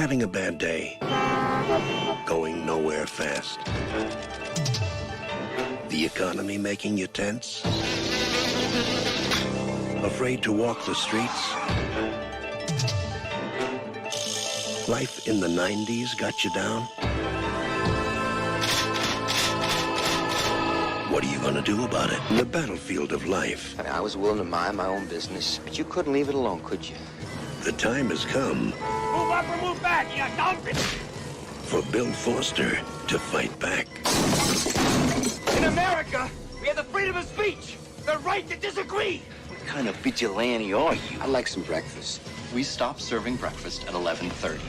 Having a bad day. Going nowhere fast. The economy making you tense? Afraid to walk the streets? Life in the 90s got you down? What are you gonna do about it? In the battlefield of life, I was willing to mind my own business, but you couldn't leave it alone, could you? the time has come Move up or move back, you dump. for Bill Foster to fight back. In America, we have the freedom of speech, the right to disagree. What kind of vigilante are you? I'd like some breakfast. We stopped serving breakfast at 11:30.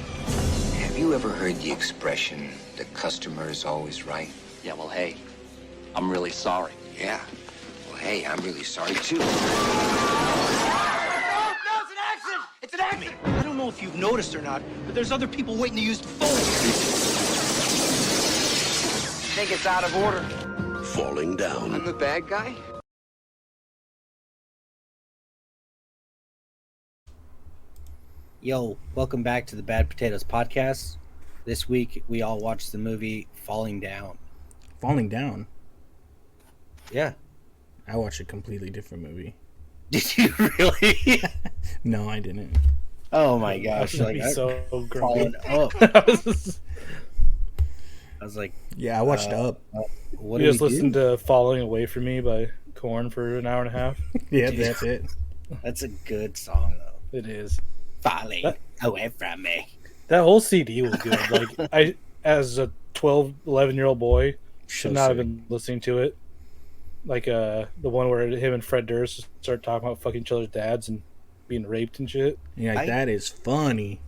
Have you ever heard the expression, the customer is always right? Yeah, well, hey, I'm really sorry. Yeah. Well, hey, I'm really sorry, too. No, it's an accident. It's an accident. I don't know if you've noticed or not, but there's other people waiting to use the phone. Think it's out of order? Falling I'm down. the bad guy? Yo, welcome back to the Bad Potatoes Podcast. This week, we all watched the movie Falling Down. Falling Down. Yeah. I watched a completely different movie. Did you really? No, I didn't. Oh my gosh. That'd be so grumpy. falling up. I was like, Yeah, I watched Up. what We do just we do? listened to Falling Away From Me by Korn for an hour and a half. Yeah, that's it. That's a good song, though. It is. Falling That- away from me. That whole CD was good. Like, I, as a 12, 11-year-old boy, should So not have sick. been listening to it. Like, the one where him and Fred Durst start talking about fucking each other's dads and being raped and shit. Yeah, I- that is funny.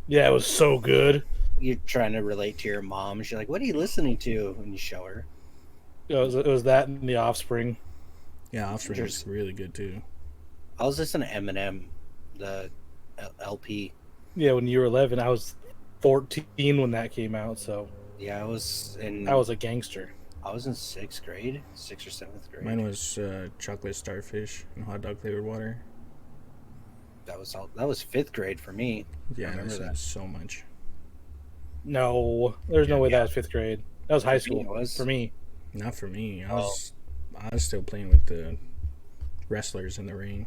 Yeah, it was so good. You're trying to relate to your mom. She's like, what are you listening to? When you show her. It was that and The Offspring. Yeah, Offspring There's- is really good too. I was listening to Eminem, the LP. Yeah, when you were 11, I was 14 when that came out, so Yeah, I was in. I was a gangster. I was in 6th grade, 6th or 7th grade. Mine was chocolate starfish and hot dog flavored water. That was 5th grade for me. Yeah, I remember listened that. to so much. No, there's no way that was 5th grade. That was high For me, school it was. for me. Not for me. Oh. I was still playing with the wrestlers in the ring.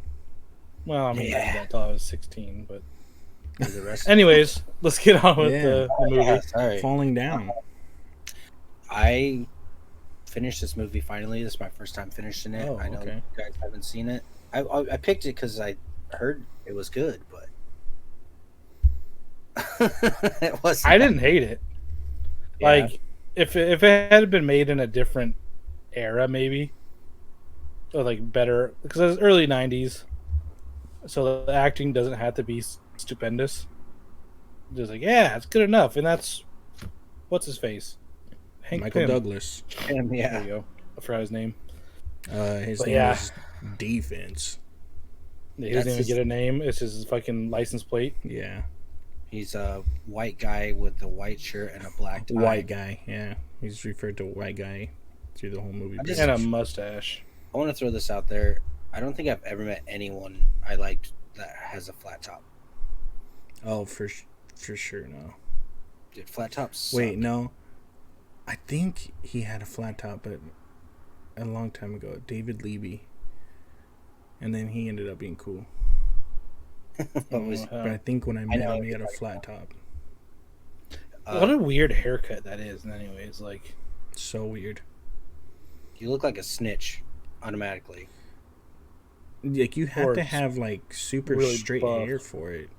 Well, I mean, I Yeah. did that until I was 16. But The rest. anyways, let's get on with Yeah. the movie. Yeah, sorry. Falling Down. I finished this movie finally. This is my first time finishing it. Oh, I know okay. you guys haven't seen it. I picked it because I heard it was good, but it wasn't. I didn't hate it. Yeah. Like, if it had been made in a different era, maybe, or like better, because it was early '90s, so the acting doesn't have to be stupendous. Just like, yeah, it's good enough, and that's what's his face, Hank Michael Pym. Douglas. And There yeah, you go. I forgot his name. His But name yeah. is Defense. He That's doesn't even his- get a name. It's his fucking license plate. Yeah. he's a white guy with a white shirt and a black tie. White guy. Yeah. He's referred to white guy through the whole movie. I just- And a mustache. I want to throw this out there. I don't think I've ever met anyone I liked that has a flat top. Oh, for sure, no. Dude, flat tops. Wait, no. I think he had a flat top, but a long time ago. David Levy. And then he ended up being cool. What was? But I think when I met know him, he had a what you're flat top. What a weird haircut that is. Anyways, like, So weird. You look like a snitch, automatically. Like, you have Or to it's have, like, super really straight buff. hair for it.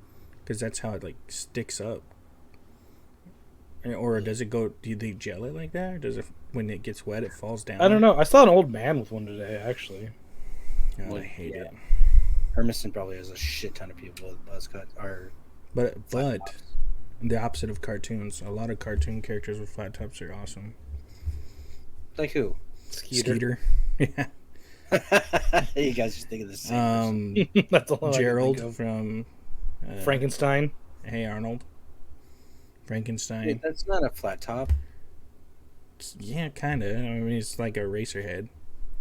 Because that's how it, like, sticks up. Or does it go, do they gel it like that? Or does it, when it gets wet, it falls down? I don't know. I saw an old man with one today, actually. Oh, I hate it. Hermiston probably has a shit ton of people with buzz cut or But the opposite of cartoons. A lot of cartoon characters with flat tops are awesome. like who? Skeeter. Yeah. You guys just think of the same. That's all I can think Gerald of. from Frankenstein. Hey Arnold. Frankenstein. Wait, that's not a flat top. Yeah, kind of. I mean, it's like a racer head.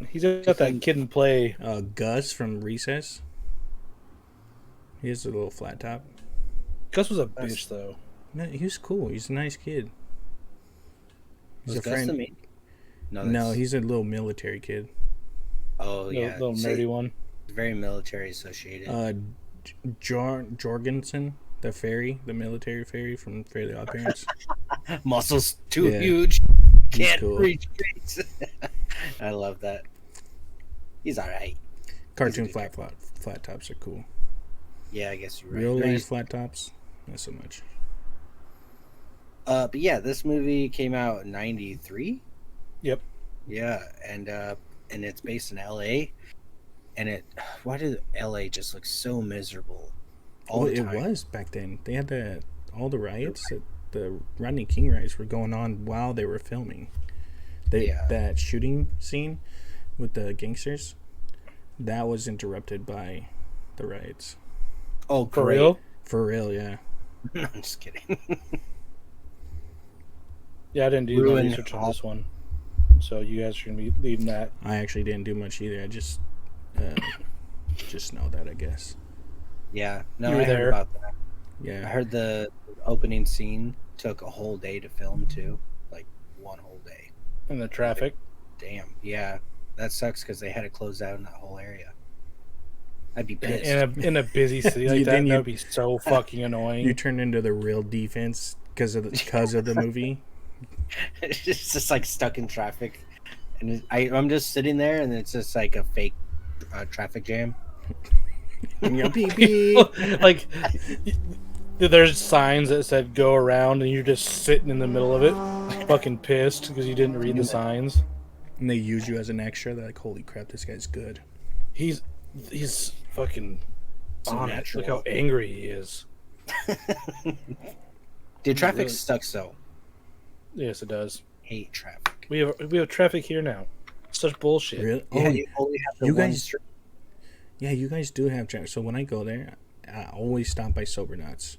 He's got that kid in play. Gus from Recess. He has a little flat top. Gus was a bitch, though. No, he was cool. He's a nice kid. He's Was a Gus friend. the main? No, No, he's a little military kid. Oh yeah, Little nerdy one. very military associated. Jorgensen, the fairy, the military fairy from Fairly Odd Parents. Muscles too Yeah. huge, He's can't cool. reach trees. I love that. He's all right. Cartoon He's a good flat tops are cool. Yeah, I guess you're right. Real life Nice. flat tops, not so much. But yeah, this movie came out in '93. Yep. Yeah, and it's based in L.A. And why did L.A. just look so miserable all Well, the it time? was back then. They had all the riots. The Rodney King riots were going on while they were filming. Yeah. That shooting scene with the gangsters, that was interrupted by the riots. Oh, For great. real? For real, yeah. No, I'm just kidding. Yeah, I didn't do Ruin my research on all- this one. So you guys are gonna be leading that. I actually didn't do much either. I just know that, I guess. Yeah, no, You were I heard there. about that. I Yeah. heard the opening scene took a whole day to film too, like one whole day. In the traffic. Damn, yeah, that sucks because they had to close down that whole area. I'd be pissed. In a busy city like that, Then that would be so fucking annoying. You turned into the real defense because of the movie. It's just like stuck in traffic, and I'm just sitting there, and it's just like a fake traffic jam. Yeah, beep, beep. Like, there's signs that said "go around," and you're just sitting in the middle of it, fucking pissed because you didn't read the signs. And they use you as an extra. They're like, holy crap, this guy's good. He's fucking So on it. natural. Look how angry he is. Dude, traffic Really? sucks though. Yes, it does. Hate traffic. We have traffic here now. Such bullshit. Really? Yeah, Oh, you only have the you one guys- street. yeah, you guys do have traffic. So when I go there, I always stop by Sober Nuts.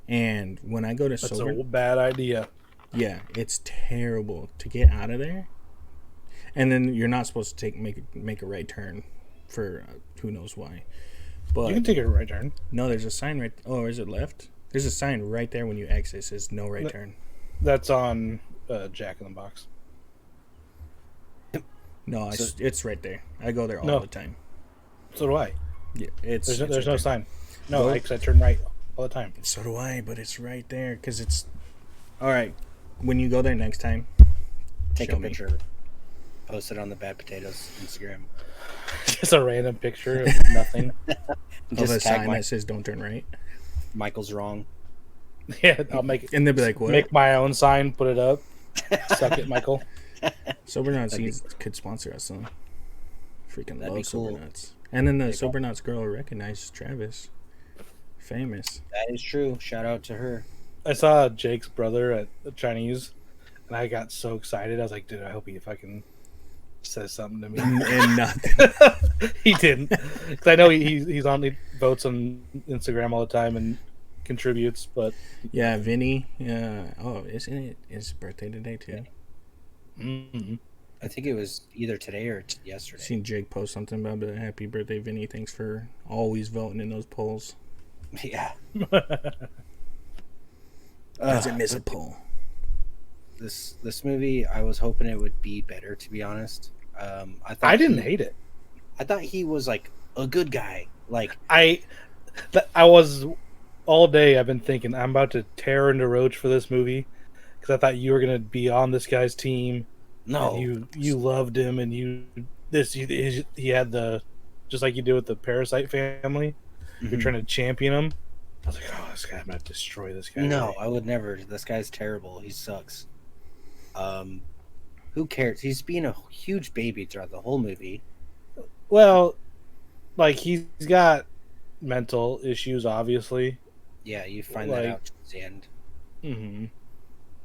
And when I go to That's Sober, a bad idea. yeah, it's terrible to get out of there. And then you're not supposed to make a right turn for who knows why. But You can take a right turn. no, there's a sign right. Oh, is it left? There's a sign right there when you exit. It says no right turn. That's on Jack in the Box. No, So- it's right there. I go there all No. the time. So do I. Yeah, it's There's it's no right there. sign. No, Go- I turn right all the time. So do I, but it's right there because it's. All right, when you go there next time, Take show a me. picture. Post it on the Bad Potatoes Instagram. Just a random picture of nothing. Of a Just tag sign that says "Don't turn right," Michael's wrong. Yeah, I'll make and they'll be like, "What?" make my own sign, put it up. Suck it, Michael. Sober Nuts That'd be could sponsor us, though. Freaking That'd be love Sober cool. Nuts. And then the Sober Nuts girl recognizes Travis. Famous. That is true. Shout out to her. I saw Jake's brother at the Chinese, and I got so excited. I was like, dude, I hope he fucking says something to me. And nothing. He didn't, because I know he's on. He votes on Instagram all the time and contributes. But Yeah, Vinny. Oh, isn't it his birthday today too? mm, I think it was either today or yesterday. Seen Jake post something about it. Happy birthday, Vinny. Thanks for always voting in those polls. Yeah. Doesn't miss a poll. This movie, I was hoping it would be better. To be honest, I thought I didn't hate it. I thought he was like a good guy. Like I was all day. I've been thinking I'm about to tear into Roach for this movie because I thought you were gonna be on this guy's team. no, And you loved him, and he had the just like you did with the Parasite family. You're Mhm. trying to champion him. I was like, oh, this guy, I'm gonna destroy this guy. no, I would never. This guy's terrible. He sucks. Who cares? He's being a huge baby throughout the whole movie. Well, like he's got mental issues, obviously. Yeah, you find that Like- out towards the end. Mm-hmm.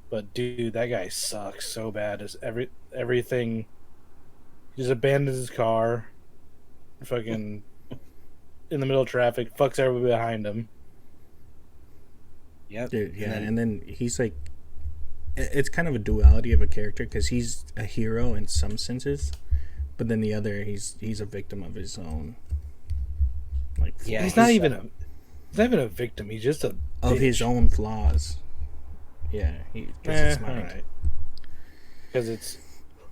But dude, that guy sucks so bad. Is everything? He just abandons his car, fucking in the middle of traffic, fucks everybody behind him. Yep. Dude, yeah, then- and then he's like, it's kind of a duality of a character because he's a hero in some senses, but then the other, he's a victim of his own, like Yeah, he's he's not even a victim. He's just a of his bitch. own flaws. Yeah, because it's mine. Because it's,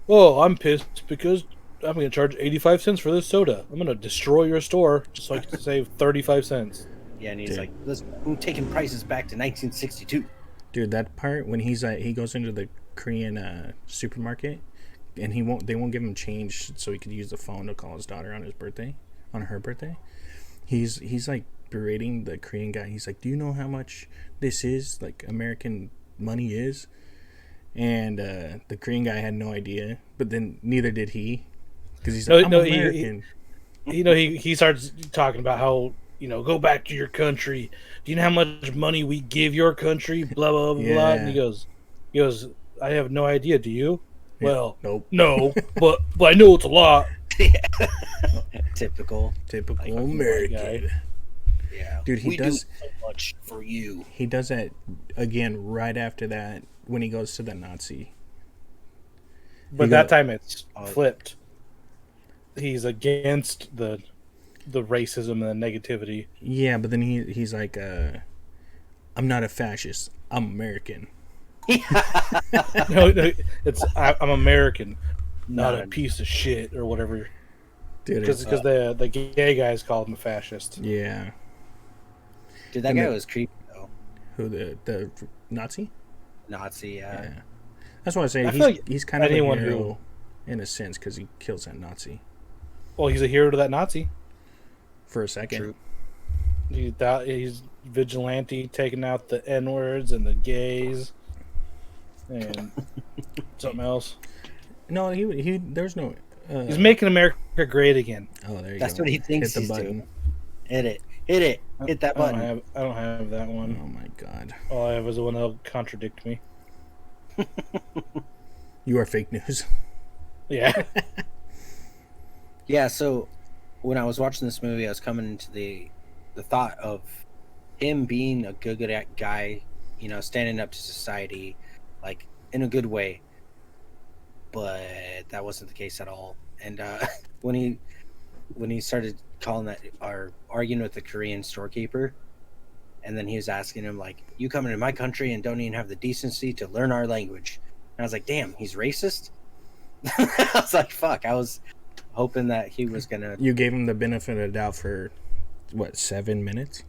oh, I'm pissed because I'm going to charge 85 cents for this soda. I'm going to destroy your store just so I can save 35 cents. Yeah, and he's Dude. like, "Listen, I'm taking prices back to 1962." Dude, that part when he's like, he goes into the Korean supermarket, and they won't give him change so he could use the phone to call his daughter on her birthday. He's like berating the Korean guy. He's like, "Do you know how much this is? Like American money is?" And the Korean guy had no idea, but then neither did he, because he's like, "I'm American." He starts talking about how, go back to your country. Do you know how much money we give your country? Blah blah blah. Yeah. And he goes, I have no idea. Do you? Yeah. Well, Nope. no, but I know it's a lot. Typical. American. Yeah, Dude, he we does. do so much for you. He does that again right after that when he goes to the Nazi. But You that got- time it's flipped. He's against the racism and the negativity. Yeah, but then he's like, "I'm not a fascist. I'm American." No, it's I'm American, not No, a piece of shit or whatever. Dude, Because the gay guys called him a fascist. yeah. Dude, that And guy the- was creepy though. Who the Nazi? Nazi. Yeah. That's why I say I he's, feel like he's kind of a anyone hero in a sense because he kills that Nazi Well, he's a hero to that Nazi. for a second. True. He's vigilante, taking out the N-words and the gays and something else. No, he there's no. He's making America great again. Oh, there you That's go. what he thinks Hit the he's button. doing. Hit it. Hit that button. I don't have that one. Oh my god, All I have is the one that'll contradict me. you are fake news. Yeah. Yeah, so when I was watching this movie, I was coming into the thought of him being a good guy, standing up to society, like in a good way. But that wasn't the case at all. And when he started calling that or arguing with the Korean storekeeper, and then he was asking him like, "You come into my country and don't even have the decency to learn our language," and I was like, "Damn, he's racist." I was like, "Fuck!" I was hoping that he was gonna. You gave him the benefit of the doubt for what 7 minutes?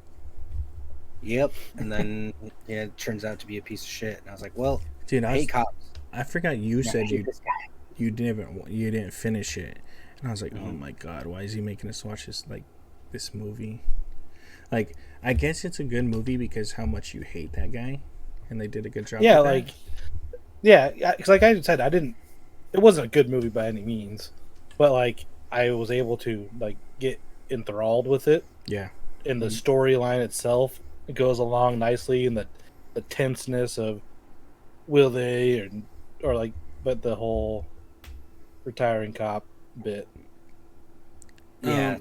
Yep. And then it turns out to be a piece of shit. And I was like, "Well, Dude, I hate cops." I forgot you I said hate this guy. you didn't finish it, and I was like, oh my god, why is he making us watch this movie? Like, I guess it's a good movie because how much you hate that guy, and they did a good job. Yeah, with like, that. yeah, because like I said, it wasn't a good movie by any means, but like I was able to like get enthralled with it, yeah, and the storyline itself, it goes along nicely, and the tenseness of will they or like, but the whole retiring cop bit, Yeah.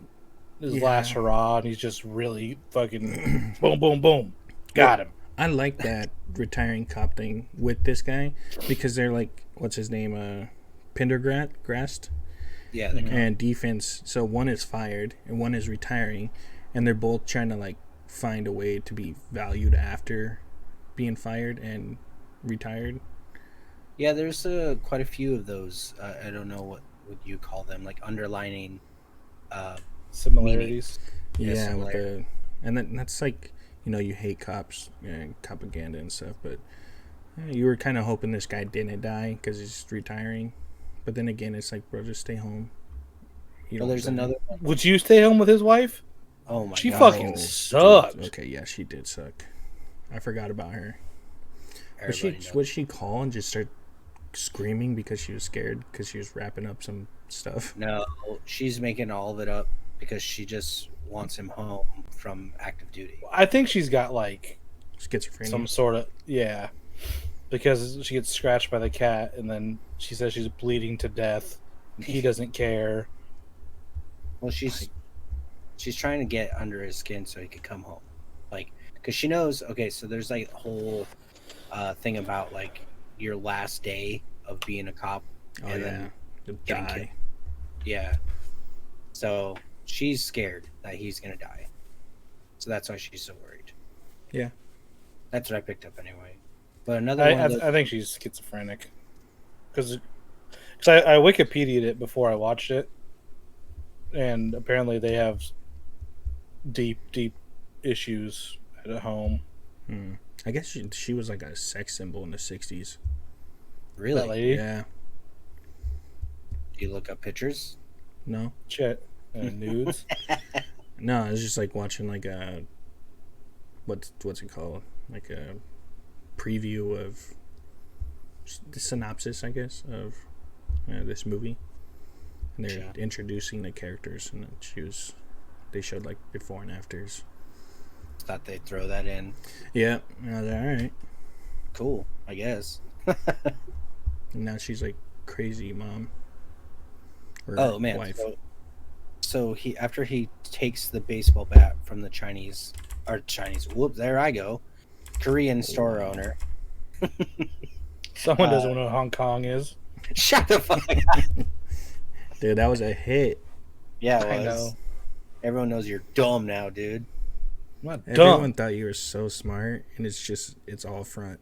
his Yeah. last hurrah, and he's just really fucking boom, boom, boom, got him. I like that retiring cop thing with this guy because they're like, what's his name, Pendergrast, Yeah. and defense. So one is fired and one is retiring, and they're both trying to like find a way to be valued after being fired and retired. Yeah, there's quite a few of those. I don't know what would you call them, like underlining. Similarities. Yeah, similar. with the and that's like, you hate cops and propaganda and stuff, but you were kind of hoping this guy didn't die because he's retiring, but then again, it's like, bro, just stay home. Well, there's another one. Would you stay home with his wife? Oh my She god. fucking dude, sucked. okay, yeah, she did suck. I forgot about her. Everybody knows. Would she call and just start screaming because she was scared because she was wrapping up some stuff? No, she's making all of it up because she just wants him home from active duty. I think she's got like Schizophrenia. some sort of because she gets scratched by the cat, and then she says she's bleeding to death. And he doesn't care. Well, she's trying to get under his skin so he could come home, like, because she knows. Okay, so there's like a whole thing about like your last day of being a cop, Oh and yeah, then to getting die. killed. Yeah. So she's scared that he's gonna die. So that's why she's so worried. Yeah. That's what I picked up anyway. But another one. I think she's schizophrenic. Because I Wikipedia'd it before I watched it, and apparently they have deep issues at home. I guess she was like a sex symbol in the 60s. Really? That lady? Yeah. Do you look up pictures? No. Shit. Nudes. No, it's just like watching like a what's it called? Like a preview of the synopsis, I guess, of this movie. And they're introducing the characters, and they showed like before and afters. Thought they'd throw that in. Yeah, I was like, all right. Cool, I guess. And now she's like crazy mom. Or Oh man! wife. So he after he takes the baseball bat from the Chinese. Whoop! There I go. Korean store owner. Someone doesn't know what Hong Kong is. Shut the fuck up. Dude, that was a hit. Yeah, it I was. know. Everyone knows you're dumb now, dude. I'm not Everyone dumb. thought you were so smart, and it's all front.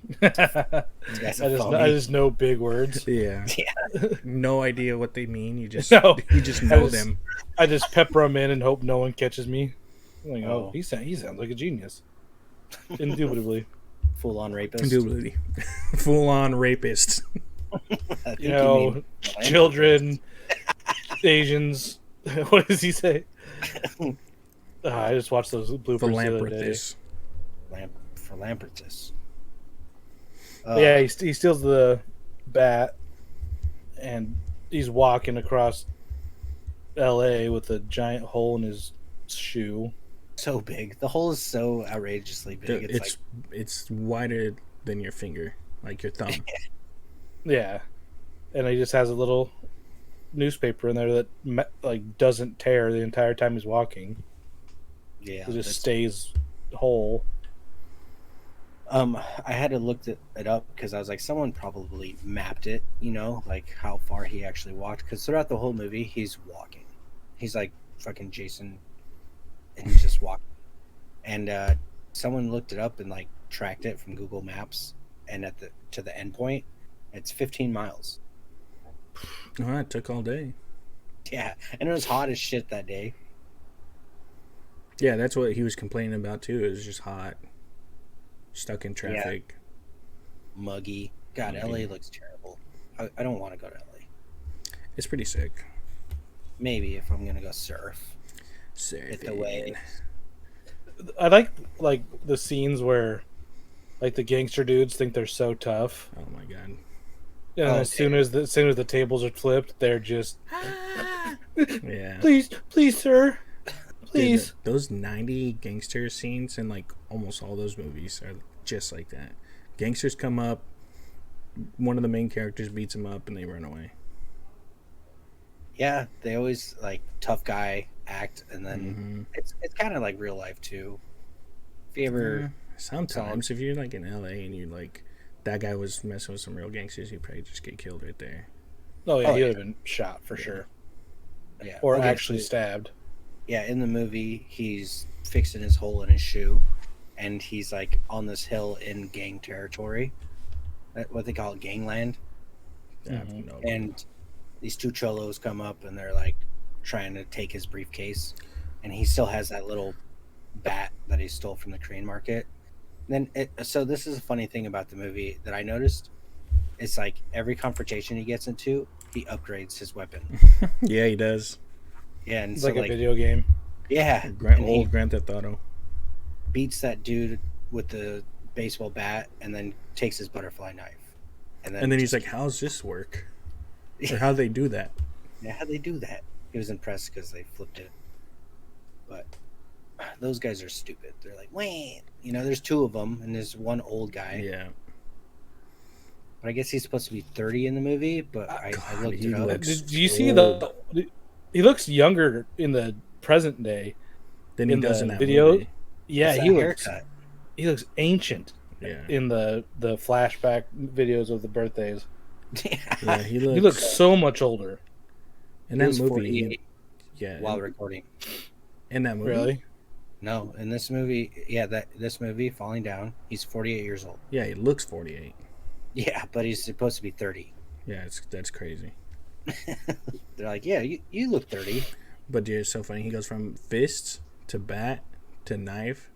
These guys are phony. I just know big words. Yeah. Yeah. No idea what they mean. You just No. you just know them. I just pepper them in and hope no one catches me. I'm like, Oh. he sounds like a genius. Indubitably. Full on rapist. Indubitably. Full on rapist. I think You know, mean children, Asians. What does he say? I just watched those bloopers the other day. Philanthropist. Philanthropist. Yeah, he steals the bat, and he's walking across L.A. with a giant hole in his shoe. So big. The hole is so outrageously big. Dude, It's it's wider than your finger, like your thumb. Yeah, and he just has a little newspaper in there that doesn't tear the entire time he's walking. yeah. It just that's- stays whole. I had to look it up because I was like, someone probably mapped it, like how far he actually walked. Because throughout the whole movie, he's walking. He's like fucking Jason, and he's just walking. And someone looked it up and like tracked it from Google Maps, and to the end point, it's 15 miles. Oh, it took all day. Yeah, and it was hot as shit that day. Yeah, that's what he was complaining about too. It was just hot, stuck in traffic. Muggy. God, Muggy. LA looks terrible. I don't want to go to LA. It's pretty sick. Maybe if I'm gonna go surf. Hit the Surfing. waves. I like the scenes where like the gangster dudes think they're so tough. Oh my god. And Oh, as soon as the tables are flipped, they're just Yeah. please, sir, Dude, please. those 90 gangster scenes in like almost all those movies are just like that. Gangsters come up, one of the main characters beats them up, and they run away. Yeah, they always like tough guy act, and then Mhm. it's kind of like real life too. If you ever, Sometimes, if you're like in LA and you're like, that guy was messing with some real gangsters, he'd probably just get killed right there. Oh yeah, Oh, he yeah. would have been shot for sure, yeah, or okay, actually so- stabbed. yeah, in the movie, he's fixing his hole in his shoe, and he's like on this hill in gang territory, what they call it, gangland, I have no clue. and these two cholos come up and they're like trying to take his briefcase, and he still has that little bat that he stole from the Korean market. So this is a funny thing about the movie that I noticed. It's like every confrontation he gets into, he upgrades his weapon. Yeah, he does. Yeah, and It's so like like a video game. yeah, Grand, and he old Grand Theft Auto. beats that dude with the baseball bat, and then takes his butterfly knife, And then he's like, how's this work? Or how'd they do that? yeah, how'd they do that? He was impressed because they flipped it. But those guys are stupid. They're like, wait, there's two of them, and there's one old guy. Yeah. But I guess he's supposed to be 30 in the movie. But I looked he it up. looks- Did you see the? He looks younger in the present day. Then he In does the in that video- movie. Yeah, It's he that looks haircut. ancient Yeah. in the flashback videos of the birthdays. Yeah, he looks. He looks so much older. in He that was movie. 48 Yeah. while recording. in that movie. Really? No, in this movie, this movie, Falling Down, he's 48 years old. Yeah, he looks 48. Yeah, but he's supposed to be 30. Yeah, that's crazy. They're like, yeah, you look 30. But dude, it's so funny. He goes from fists to bat to knife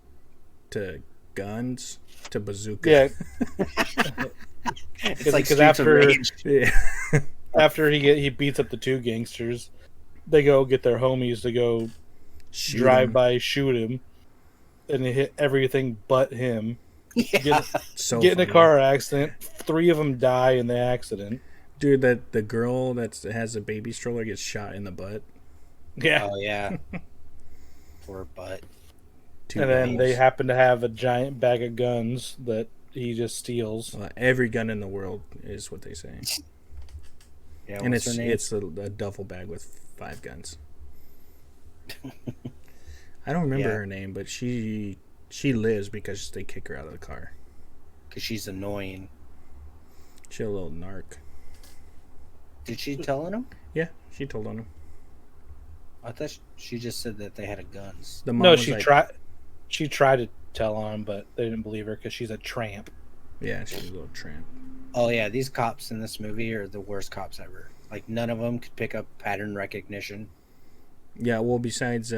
to guns to bazooka. Yeah, It's like because Streets of Rage. Yeah. after he beats up the two gangsters, they go get their homies to go Shoot drive him. by, shoot him, and they hit everything but him. Yeah. So Get in a funny. car accident. 3 of them die in the accident. Dude, that the girl that has a baby stroller gets shot in the butt. Yeah, Oh yeah. Poor butt. Two and then rounds. they happen to have a giant bag of guns that he just steals. Every gun in the world is what they say, Yeah. and what's her name? it's a duffel bag with 5 guns. I don't remember Yeah. her name, but she lives because they kick her out of the car. Because she's annoying. She a little narc. Did she tell him? Yeah, she told on him. I thought she just said that they had guns. The mom No, was she like, tried. She tried to tell on him, but they didn't believe her because she's a tramp. Yeah, she's a little tramp. Oh yeah, these cops in this movie are the worst cops ever. Like none of them could pick up pattern recognition. Yeah, well, besides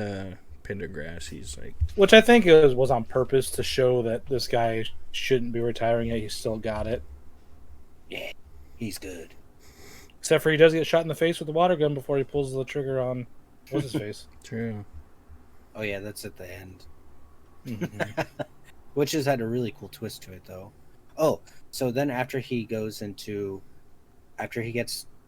Pendergrass, he's like, Which I think was on purpose to show that this guy shouldn't be retiring yet. He still got it. Yeah, he's good. Except for he does get shot in the face with a water gun before he pulls the trigger on what's his face. true. Oh yeah, that's at the end. Mhm. Which has had a really cool twist to it though. Oh, so then after he gets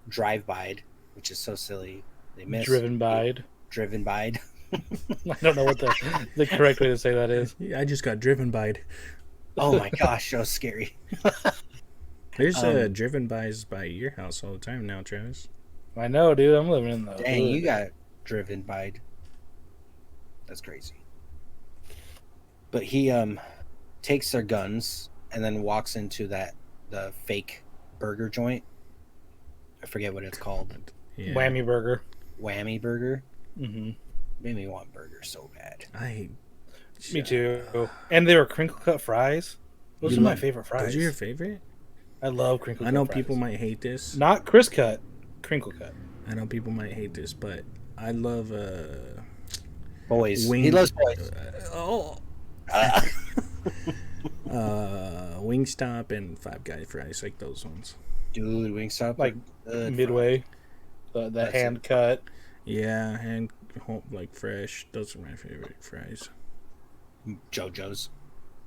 drive-by'd, which is so silly, they miss Driven by. driven by. I don't know what the correct way to say that is. Yeah, I just got driven by it. Oh my gosh, so scary. There's driven bys by your house all the time now, Travis. I know, dude. I'm living in the Dang, hood. you got driven by. That's crazy. But he takes their guns and then walks into the fake burger joint. I forget what it's called. Yeah. Whammy burger. Whammy Burger. Mm-hmm. Made me want burgers so bad. Me too. And they were crinkle cut fries. Those You are my love- favorite fries. Those are your favorite? I love crinkle cut I know fries. people might hate this. Not Chris cut, crinkle cut. I know people might hate this, but I love Boys. wing. He loves boys. Wingstop and Five Guys fries, like those ones. Dude, Wingstop. Like good Midway, the That's hand cut. Yeah, and like fresh. Those are my favorite fries. fries. JoJo's.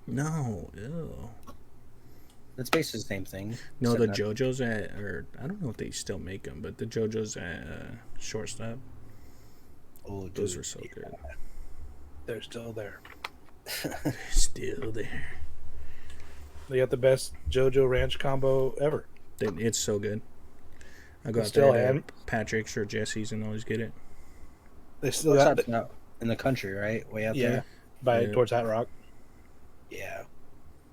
No, ew. That's basically the same thing. No, the except not- JoJo's or I don't know if they still make them, but the JoJo's at Shortstop, Oh, dude. those are so good. They're still there. Still there. They got the best JoJo Ranch combo ever. It's so good. I go It's out still there to hand- Patrick's or Jesse's and always get it. They still got Wingstop's out in the country, right? Way out yeah, there. by Yeah. towards Hat Rock. Yeah.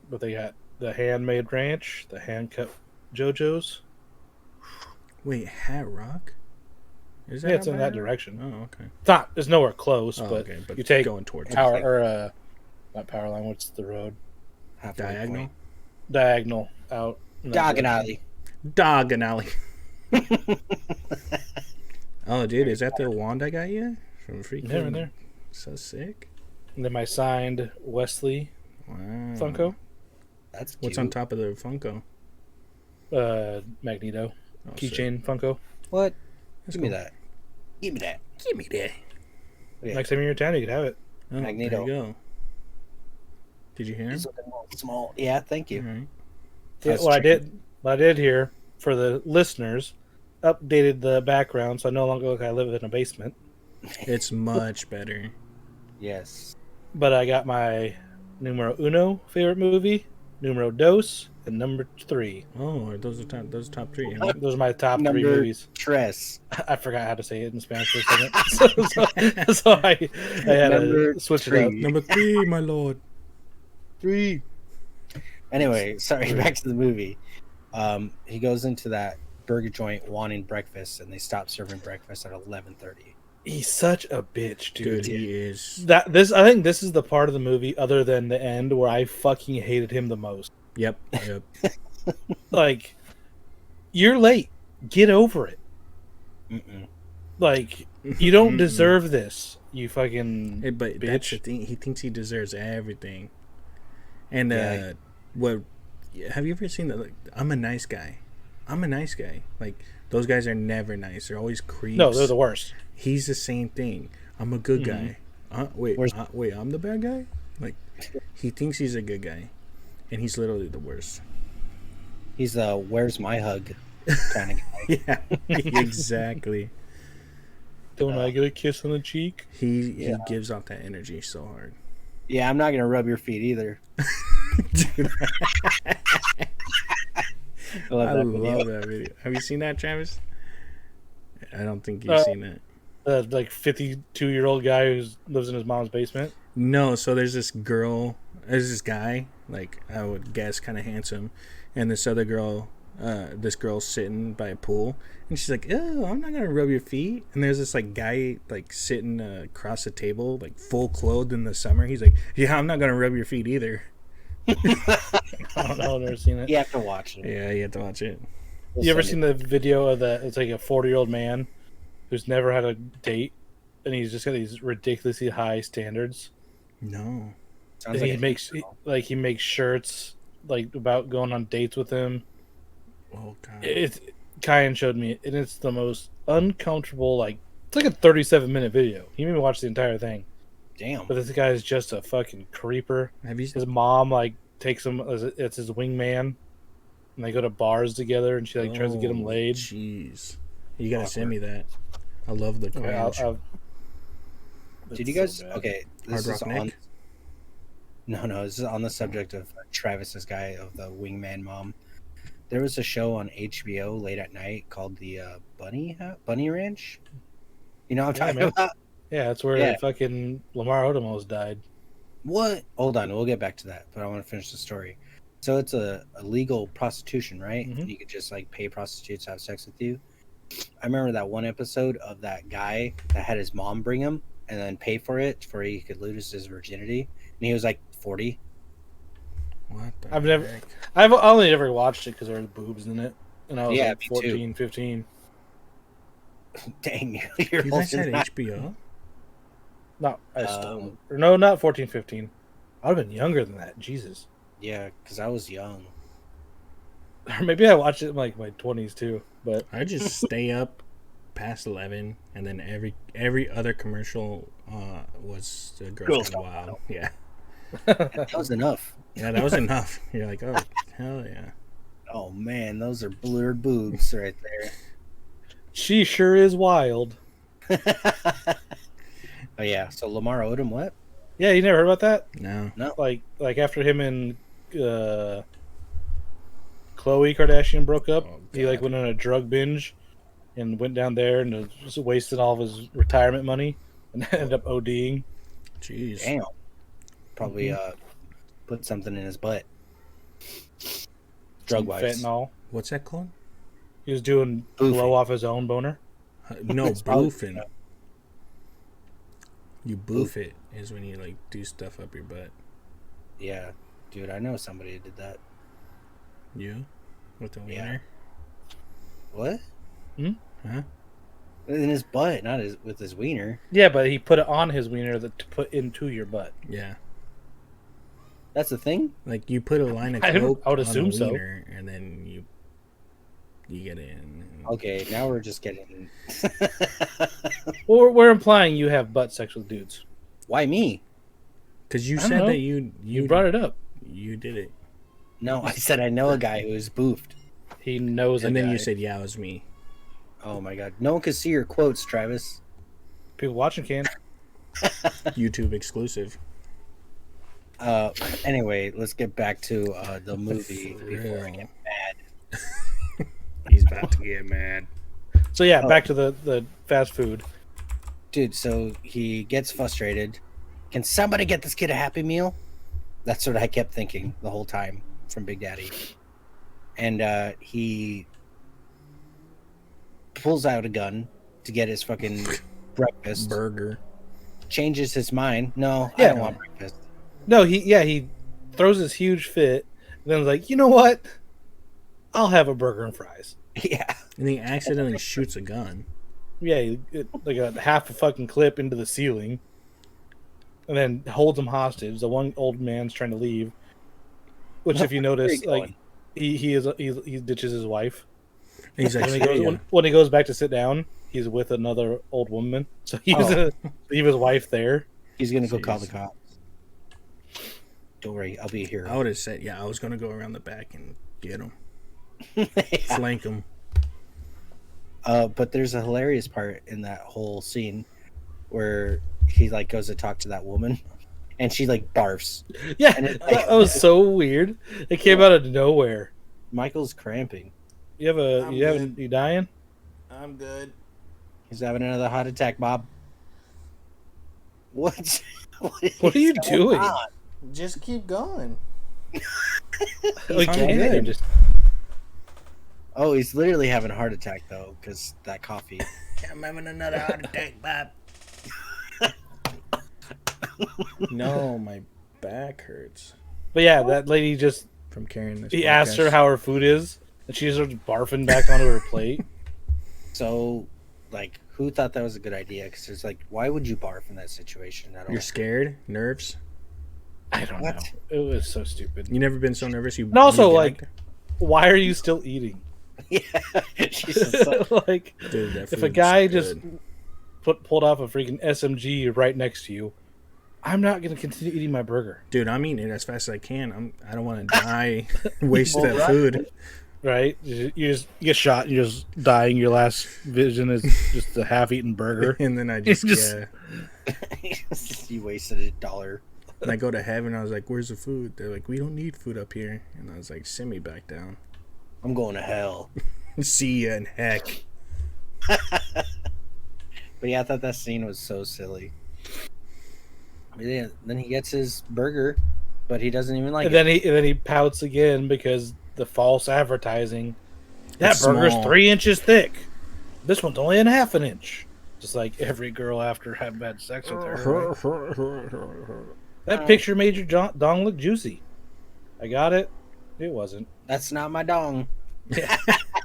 But they got the handmade ranch, the hand cut JoJo's. Wait, Hat Rock? Is Yeah, it's out in by that there? direction. Oh, okay. It's not. It's nowhere close, Oh, but okay, but you take going towards power it. or not power line. What's the road? Halfway Diagonal. point. Diagonal out. in that Diagon direction. Alley. Diagon Alley. Oh, dude, is that the wand I got you from freaking? Yeah, right there. So sick. And then my signed Wesley Wow. Funko, That's cute. What's on top of the Funko? Magneto Oh, sick. keychain Funko. What? That's Give me cool. that. Give me that. Give me that. Yeah. Next time you're in town, you can have it. Oh, Magneto. There you go. Did you hear him? He's looking a little small. Yeah, thank you. All right. Yeah, That's what chicken. I did here for the listeners, updated the background so I no longer look like I live in a basement. It's much better. Yes. But I got my numero uno favorite movie, numero dos, and number 3. Oh, are those top 3? Those are my top 3 Number movies. Tres. I forgot how to say it in Spanish for a second, so I had Number to switch it 3. up. Number 3, my lord. 3. Anyway, sorry, back to the movie. He goes into that burger joint wanting breakfast, and they stop serving breakfast at 11:30. He's such a bitch, Dude, dude. he is. I think this is the part of the movie, other than the end, where I fucking hated him the most. Yep. Yep. Like, you're late. Get over it. Mm-mm. Like, you don't deserve this. You fucking Hey, but that's the bitch. thing. He thinks he deserves everything. And Yeah. what? Have you ever seen that? Like, I'm a nice guy. I'm a nice guy. Like, those guys are never nice. They're always creeps. No, they're the worst. He's the same thing. I'm a good guy. Wait, Where's- wait. I'm the bad guy. Like, he thinks he's a good guy, and he's literally the worst. He's the "Where's my hug" kind of guy. Yeah, exactly. Don't I get a kiss on the cheek? He gives off that energy so hard. Yeah, I'm not gonna rub your feet either. Dude, I love I that video. love that video. Have you seen that, Travis? I don't think you've seen it. Like 52-year-old guy who lives in his mom's basement. No, so there's this guy, like I would guess kind of handsome, and this other girl, this girl's sitting by a pool, and she's like, "Oh, I'm not gonna rub your feet." And there's this like guy like sitting across the table, like full clothed in the summer. He's like, "Yeah, I'm not gonna rub your feet either." I don't know. I've never seen it. You have to watch it. Yeah, you have to watch it. You ever seen the video of it's like a 40-year-old man who's never had a date, and he's just got these ridiculously high standards. No. Sounds And like he makes shirts like about going on dates with him. Oh god. Kyan showed me, and it's the most uncomfortable. Like, it's like a 37-minute video. He made me watch the entire thing. damn. But this guy's just a fucking creeper. Have you? His mom like takes him as it's his wingman, and they go to bars together, and she like tries to get him laid. Jeez, you gotta send me that. I love the cringe. Did you guys? Okay, this Hard is Rock on. Nick? No, this is on the subject of Travis's guy of the wingman mom. There was a show on HBO late at night called the Bunny Ranch. You know what I'm Yeah, talking man. about? Yeah, that's where Yeah. fucking Lamar Odom almost died. What? Hold on, we'll get back to that, but I want to finish the story. So it's a legal prostitution, right? Mhm. You could just like pay prostitutes to have sex with you. I remember that one episode of that guy that had his mom bring him and then pay for it for he could lose his virginity, and he was like 40. What the I've never- heck? I've only ever watched it because there were boobs in it, and I was Yeah, like me too. 14, 15. Dang, you're You older guys had than that. HBO? No, I still Um, or no, not 14, 15. I'd have been younger than that. Jesus. Yeah, because I was young. Or maybe I watched it in like my 20s too. But I just stay up past 11, and then every other commercial was the Girls Gone Wild. Yeah, That was enough. yeah, that was enough. You're like, oh hell yeah. Oh man, those are blurred boobs right there. she sure is wild. Oh yeah, so Lamar Odom, what? Yeah, you never heard about that? No, Like after him and Khloe Kardashian broke up, Oh, he like God. went on a drug binge and went down there and just wasted all of his retirement money and ended up ODing. jeez. Damn. Probably put something in his butt. Drug wise. Fentanyl. What's that called? He was doing Boofing. blow off his own boner. No, It's probably- boofing. You boof it is when you like do stuff up your butt. Yeah. Dude, I know somebody who did that. You? With the Yeah. wiener? What? Huh? In his butt, not with his wiener. Yeah, but he put it on his wiener to put into your butt. Yeah. That's the thing? Like you put a line of I coke would on assume the so. wiener, and then you get it in. Okay, now we're just getting. Well, we're implying you have butt sex with dudes. Why me? Because you I don't said know. that you You brought it up. You did it, No, I said I know a guy who is boofed. He knows. and a then you guy. said, "Yeah, it was me." Oh my god. No one can see your quotes, Travis. people watching can. YouTube exclusive. Anyway, let's get back to the movie For before I real. get mad. He's about to get mad. So yeah, Oh. back to the fast food. Dude, so he gets frustrated. Can somebody get this kid a Happy Meal? That's what I kept thinking the whole time from Big Daddy. And he pulls out a gun to get his fucking breakfast. burger. Changes his mind. No, I Yeah. don't want breakfast. No, he throws this huge fit, and then is like, you know what? I'll have a burger and fries. Yeah. And he accidentally shoots a gun. Yeah, like a half a fucking clip into the ceiling, and then holds him hostage. The one old man's trying to leave, which, if you notice, Where are you like he ditches his wife. And he's like, When he goes when he goes back to sit down, he's with another old woman, so he's gonna leave his wife there. He's gonna go call Jeez. the cops. Don't worry, I'll be here. I would have said, yeah, I was gonna go around the back and get him, flank him. But there's a hilarious part in that whole scene where he like goes to talk to that woman, and she like barfs. Yeah, And it's like- that was so weird. It came out of nowhere. Michael's cramping. You dying? I'm good. He's having another heart attack, Bob. What? What are you is doing? going on? Just keep going. We I'm can't good. just Oh, he's literally having a heart attack though, because that coffee. I'm having another heart attack, Bob. No, my back hurts But yeah, that lady just from carrying this. he asked her podcast. how her food is, and she starts barfing back onto her plate. So, like, who thought that was a good idea? Because it's like, why would you barf in that situation at all? You're scared, nerves. I don't What? know. It was so stupid. You never been so nervous. You And also, you like, gagged? why are you still eating? Yeah, she's just so- Like, Dude, that if a food's guy just good. pulled off a freaking SMG right next to you, I'm not gonna continue eating my burger. Dude, I'm eating it as fast as I can. I don't want to die, waste Well, that right. food. Right? You get shot. You're just dying. Your last vision is just a half-eaten burger. And then I just, just- yeah. you wasted $1. And I go to heaven. I was like, "Where's the food?" They're like, "We don't need food up here." And I was like, "Send me back down." I'm going to hell. See ya in heck. But yeah, I thought that scene was so silly. But yeah, then he gets his burger, but he doesn't even like And it. then he pouts again because the false advertising. That It's burger's small. 3 inches thick. This one's only a half an inch. Just like every girl after having had sex with her. right? That picture made your dong look juicy. I got it. It wasn't. That's not my dong.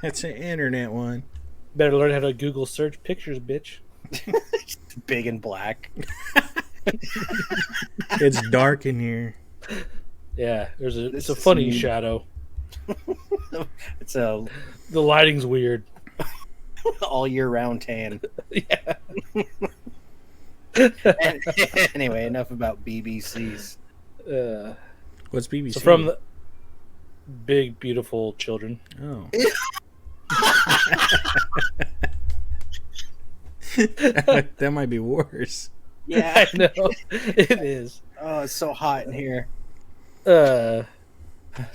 That's an internet one. Better learn how to Google search pictures, bitch. Big and black. It's dark in here. Yeah, it's This a is funny mean. shadow. It's a The lighting's weird. all year round tan. Yeah. Anyway, enough about BBCs. What's BBC? So from the Big Beautiful Children. Oh. That might be worse. Yeah. I know it is. Oh, it's so hot in here.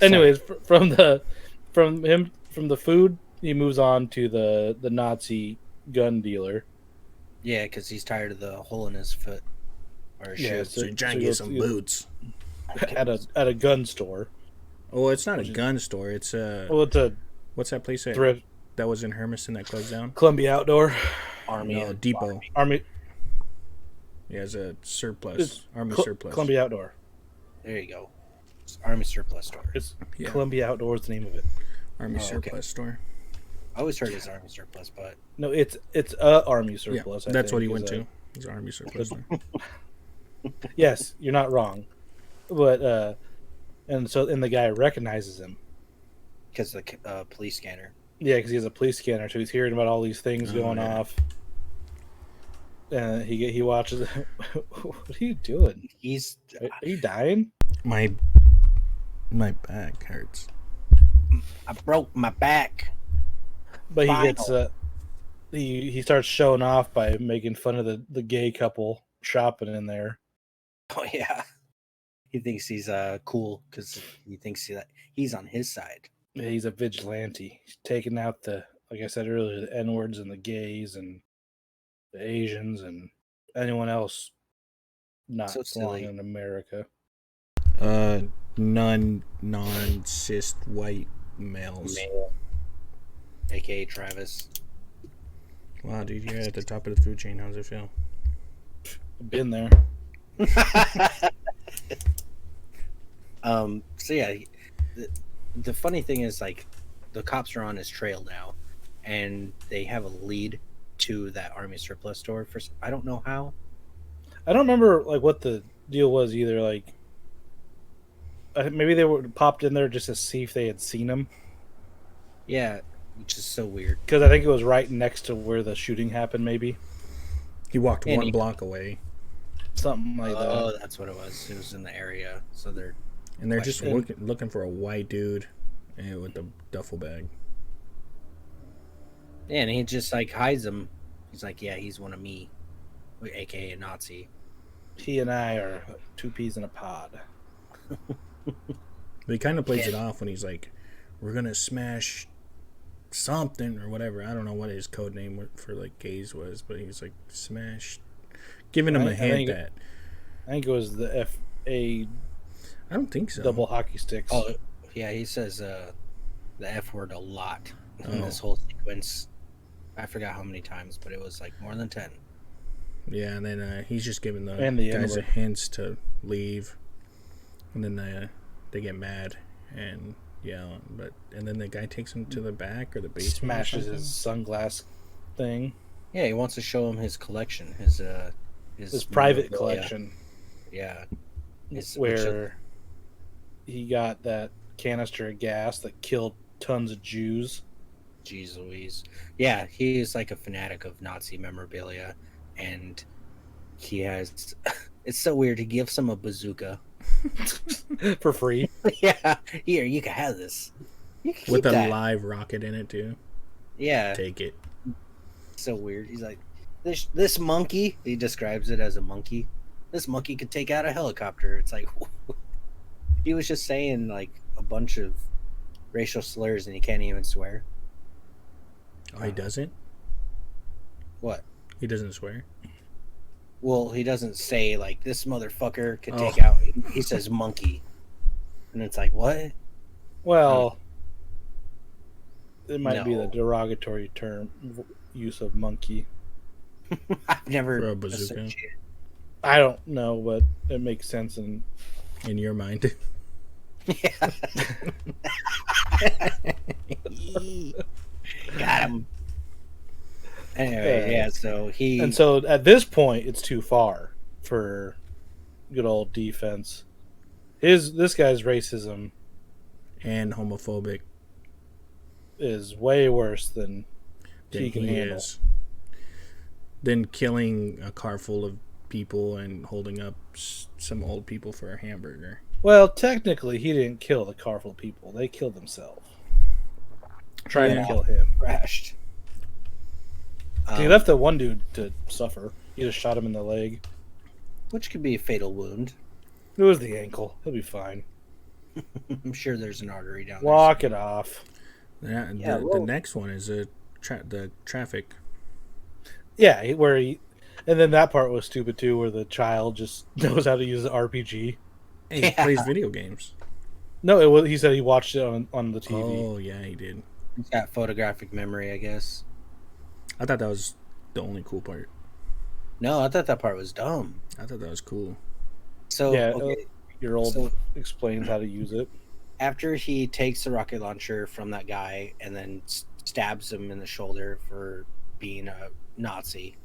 Anyways, from the food, he moves on to the Nazi gun dealer. Yeah, because he's tired of the hole in his foot or his Yeah, shoe. So you're trying so to you get some go- boots. at a gun store. Oh, it's not a gun store. It's Well, it's a what's that place thrift. that was in Hermiston that closed down? Columbia Outdoor Army. No, and Depot. Army. Yeah, it's a surplus. It's Army Col- surplus. Columbia Outdoor. There you go. It's Army surplus store. It's Yeah. Columbia Outdoor is the name of it. Army Oh, okay. surplus store. I always heard it's Army surplus, but No, it's a Army surplus. Yeah, I that's what he think, went is to. It's Army surplus store. Yes, you're not wrong, but and the guy recognizes him. because the police scanner. Yeah, because he has a police scanner, so he's hearing about all these things Oh, going yeah. off. And he watches. What are you doing? He's Are you dying? My back hurts. I broke my back. But he Final. gets he starts showing off by making fun of the gay couple shopping in there. Oh yeah. He thinks he's cool because he thinks that he's on his side. Yeah, he's a vigilante. He's taking out like I said earlier, the N-words and the gays and the Asians and anyone else not So belonging silly. in America. Non-cis white males. Male, aka Travis. Wow, dude, you're at the top of the food chain. How does it feel? Been there. So yeah, the funny thing is, like, the cops are on his trail now, and they have a lead to that army surplus store. For I don't know how. I don't remember like what the deal was either. Like, maybe they were popped in there just to see if they had seen him. Yeah, which is so weird. Because I think it was right next to where the shooting happened. Maybe He walked And one he- block away, something like Oh, that. that's what it was. It was in the area, so they're and they're just Question. looking for a white dude with a duffel bag. yeah, and he just like hides him. He's like, yeah, he's one of me, aka a Nazi. He and I are two peas in a pod. But he kind of plays it off when he's like, "We're gonna smash something or whatever." I don't know what his code name for like gays was, but he was like, "Smash," giving him I a hint think- that I think it was the FA I don't think so. double hockey sticks. Oh, yeah, he says the F word a lot in Oh. this whole sequence. I forgot how many times, but it was like more than 10. Yeah, and then he's just giving the And the guys N-word. hints to leave, and then they get mad and yell. And then the guy takes him to the back or the basement. or Smashes something. his sunglass thing. Yeah, he wants to show him his collection, His private memorabilia. collection. Yeah, His- Where he got that canister of gas that killed tons of Jews. Jeez Louise. Yeah, he is like a fanatic of Nazi memorabilia, and he has. It's so weird. He gives him a bazooka. For free. Yeah, here you can have this. You can With keep a that. live rocket in it too. Yeah, Take it. so weird. He's like, this monkey. He describes it as a monkey. This monkey could take out a helicopter. It's like he was just saying like a bunch of racial slurs, and he can't even swear. Oh, he doesn't. What? He doesn't swear. Well, he doesn't say like this motherfucker could Oh. take out. He says monkey, and it's like what? Well, it might be the No. derogatory term use of monkey. I've never For a bazooka? associated- I don't know, but it makes sense. And In your mind. Yeah. Got him. Anyway, yeah. So he and so at this point, it's too far for good old defense. This guy's racism And homophobic is way worse than than he can he handle. is. Then killing a car full of people and holding up some old people for a hamburger. Well, technically, he didn't kill the car full of people. They killed themselves. Trying Yeah. to kill him. crashed. He left the one dude to suffer. He just shot him in the leg. Which could be a fatal wound. It was the ankle. He'll be fine. I'm sure there's an artery down Walk it off. Yeah, Yeah, the well- next one is the traffic. Yeah, and then that part was stupid too, where the child just knows how to use the RPG. Hey, he Yeah. plays video games. No, it was. He said he watched it on the TV. Oh yeah, he did. there. He's got photographic memory, I guess. I thought that was the only cool part. No, I thought that part was dumb. I thought that was cool. So Yeah, okay, Your old So- explains how to use it. after he takes the rocket launcher from that guy and then stabs him in the shoulder for being a Nazi,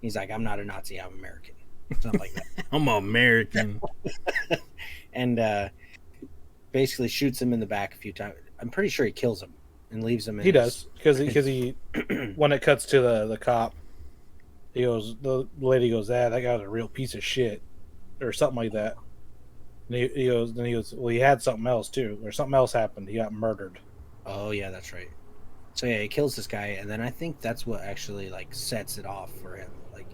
he's like, "I'm not a Nazi. I'm American." Something like that. I'm American. And basically shoots him in the back a few times. I'm pretty sure he kills him and leaves him. In He his- does because he when it cuts to the cop, he goes. The lady goes, "Ah, that guy's a real piece of shit," or something like that. And he goes. Then he goes. Well, he had something else too, or something else happened. He got murdered. Oh yeah, that's right. So yeah, he kills this guy, and then I think that's what actually like sets it off for him. Like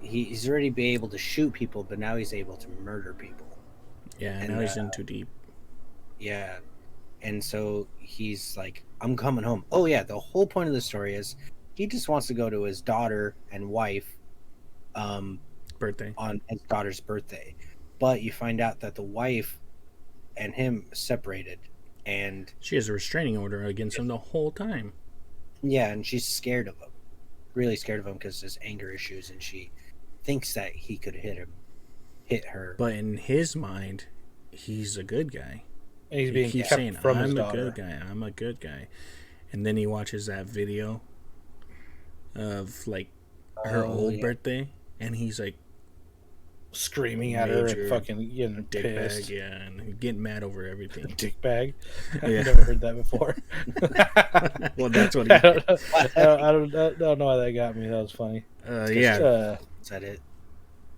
he's already been able to shoot people, but now he's able to murder people. Yeah, And, now he's in too deep. Yeah. And so he's like, I'm coming home. Oh, yeah. The whole point of the story is he just wants to go to his daughter and wife Birthday. on his daughter's birthday. But you find out that the wife and him separated. And She has a restraining order against him the whole time. yeah, and she's scared of him. really scared of him because his anger issues, and she thinks that he could hit her. But in his mind, he's a good guy. And he's He being keeps kept saying, from his I'm a daughter. good guy. I'm a good guy. And then he watches that video of like her Oh, old yeah. birthday, and he's like, Screaming at her Major and fucking getting dick pissed. bag, yeah, and getting mad over everything. Dick bag. Yeah. I've never heard that before. Well, that's what he. I don't know why that got me. That was funny. Yeah, Is that it?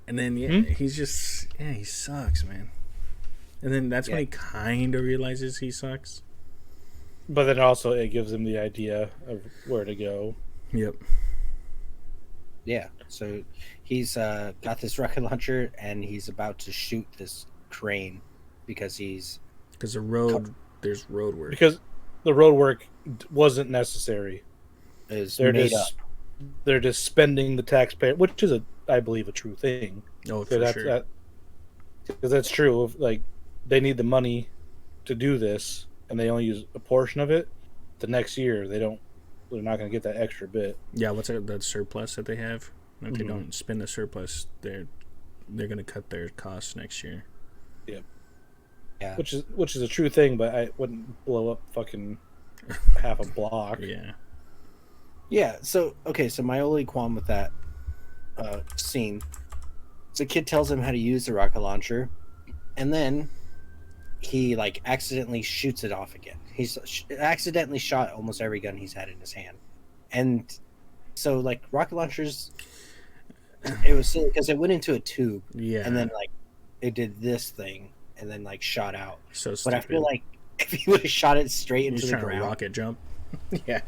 and then he's just he sucks, man. And then that's when he Yeah. kind of realizes he sucks. But then also it gives him the idea of where to go. Yep. Yeah. So he's got this rocket launcher, and he's about to shoot this crane because he's Because there's road work. Because the road work wasn't necessary. is They're made just up. they're just spending the taxpayer, which is I believe a true thing. Oh, So for sure. Because that's true. Like they need the money to do this, and they only use a portion of it. The next year they're not going to get that extra bit. Yeah, what's that surplus that they have? If they Mhm. don't spend the surplus, they're going to cut their costs next year. Yeah. Which is a true thing, but I wouldn't blow up fucking half a block. Yeah. Yeah. So okay. So my only qualm with that scene, so the kid tells him how to use the rocket launcher, and then he like accidentally shoots it off again. He's accidentally shot almost every gun he's had in his hand, and so like rocket launchers, it was silly because it went into a tube, Yeah. and then like it did this thing, and then like shot out. so But stupid. I feel like if he would have shot it straight he's into the trying to ground, rocket jump. Yeah.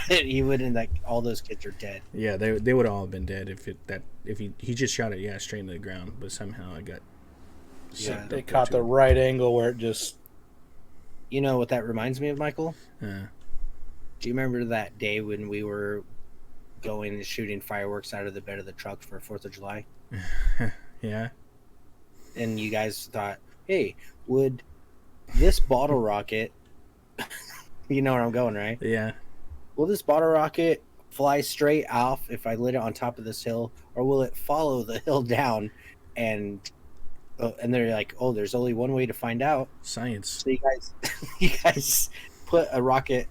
he wouldn't. Like all those kids are dead. Yeah, they would all have been dead if he just shot it straight into the ground, but somehow it got sucked They up caught the there, too. right angle where it just You know what that reminds me of, Michael? Uh, Do you remember that day when we were going and shooting fireworks out of the bed of the truck for 4th of July? yeah. And you guys thought, hey, would this bottle rocket, you know where I'm going, right? Yeah. Will this bottle rocket fly straight off if I lit it on top of this hill, or will it follow the hill down? And they're like, oh, there's only one way to find out. Science. So you guys put a rocket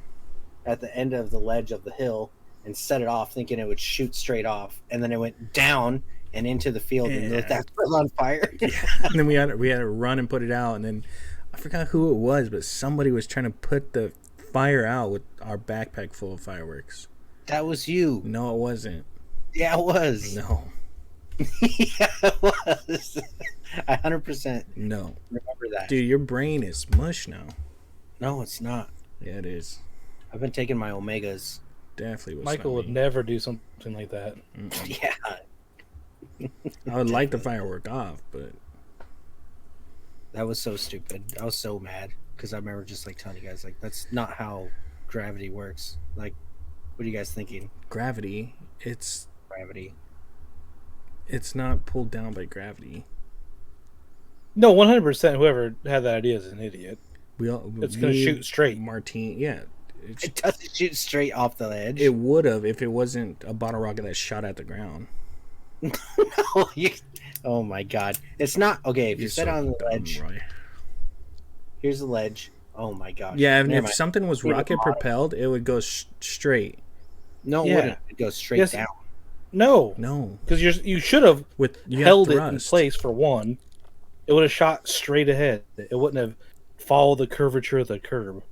at the end of the ledge of the hill and set it off, thinking it would shoot straight off, and then it went down and into the field and lit that hill on fire. And then we had to run and put it out, and then I forgot who it was, but somebody was trying to put the fire out with our backpack full of fireworks. That was you. No, it wasn't. Yeah, it was. No. Yeah, it was. I 100% No. remember that. Dude, your brain is mush now. No, it's not. Yeah, it is. I've been taking my omegas. Definitely was. Michael not would me. never do something like that. Yeah. I would like the firework off, but That was so stupid. I was so mad because I remember just like telling you guys, like, that's not how gravity works. Like, what are you guys thinking? gravity, it's Gravity. not pulled down by gravity. No, 100%. Whoever had that idea is an idiot. It's gonna me, shoot straight. Martine, yeah. It doesn't shoot straight off the ledge. It would have if it wasn't a bottle rocket that shot at the ground. No, oh my god. It's not. Okay, if you You're sit so on the dumb, ledge, Roy. here's the ledge. Oh my gosh. Yeah, and Never if mind. something was Never rocket mind. propelled, it would go straight. No, it Yeah. wouldn't. It goes straight Yes. down. No, No, because you should have with you held have it in thrust. place for one. It would have shot straight ahead. It wouldn't have followed the curvature of the curb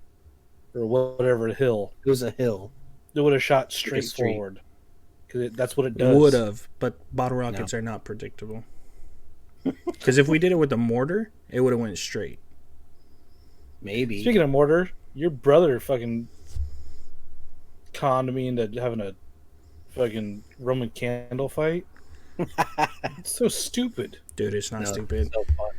or whatever hill. It was a hill. It would have shot straight straight. forward because that's what it does. Would have, but bottle rockets are not predictable. Because if we did it with a mortar, it would have went straight. Maybe. Speaking of mortar, your brother fucking conned me into having a fucking Roman candle fight. It's so stupid. Dude, it's not No, stupid. so fun.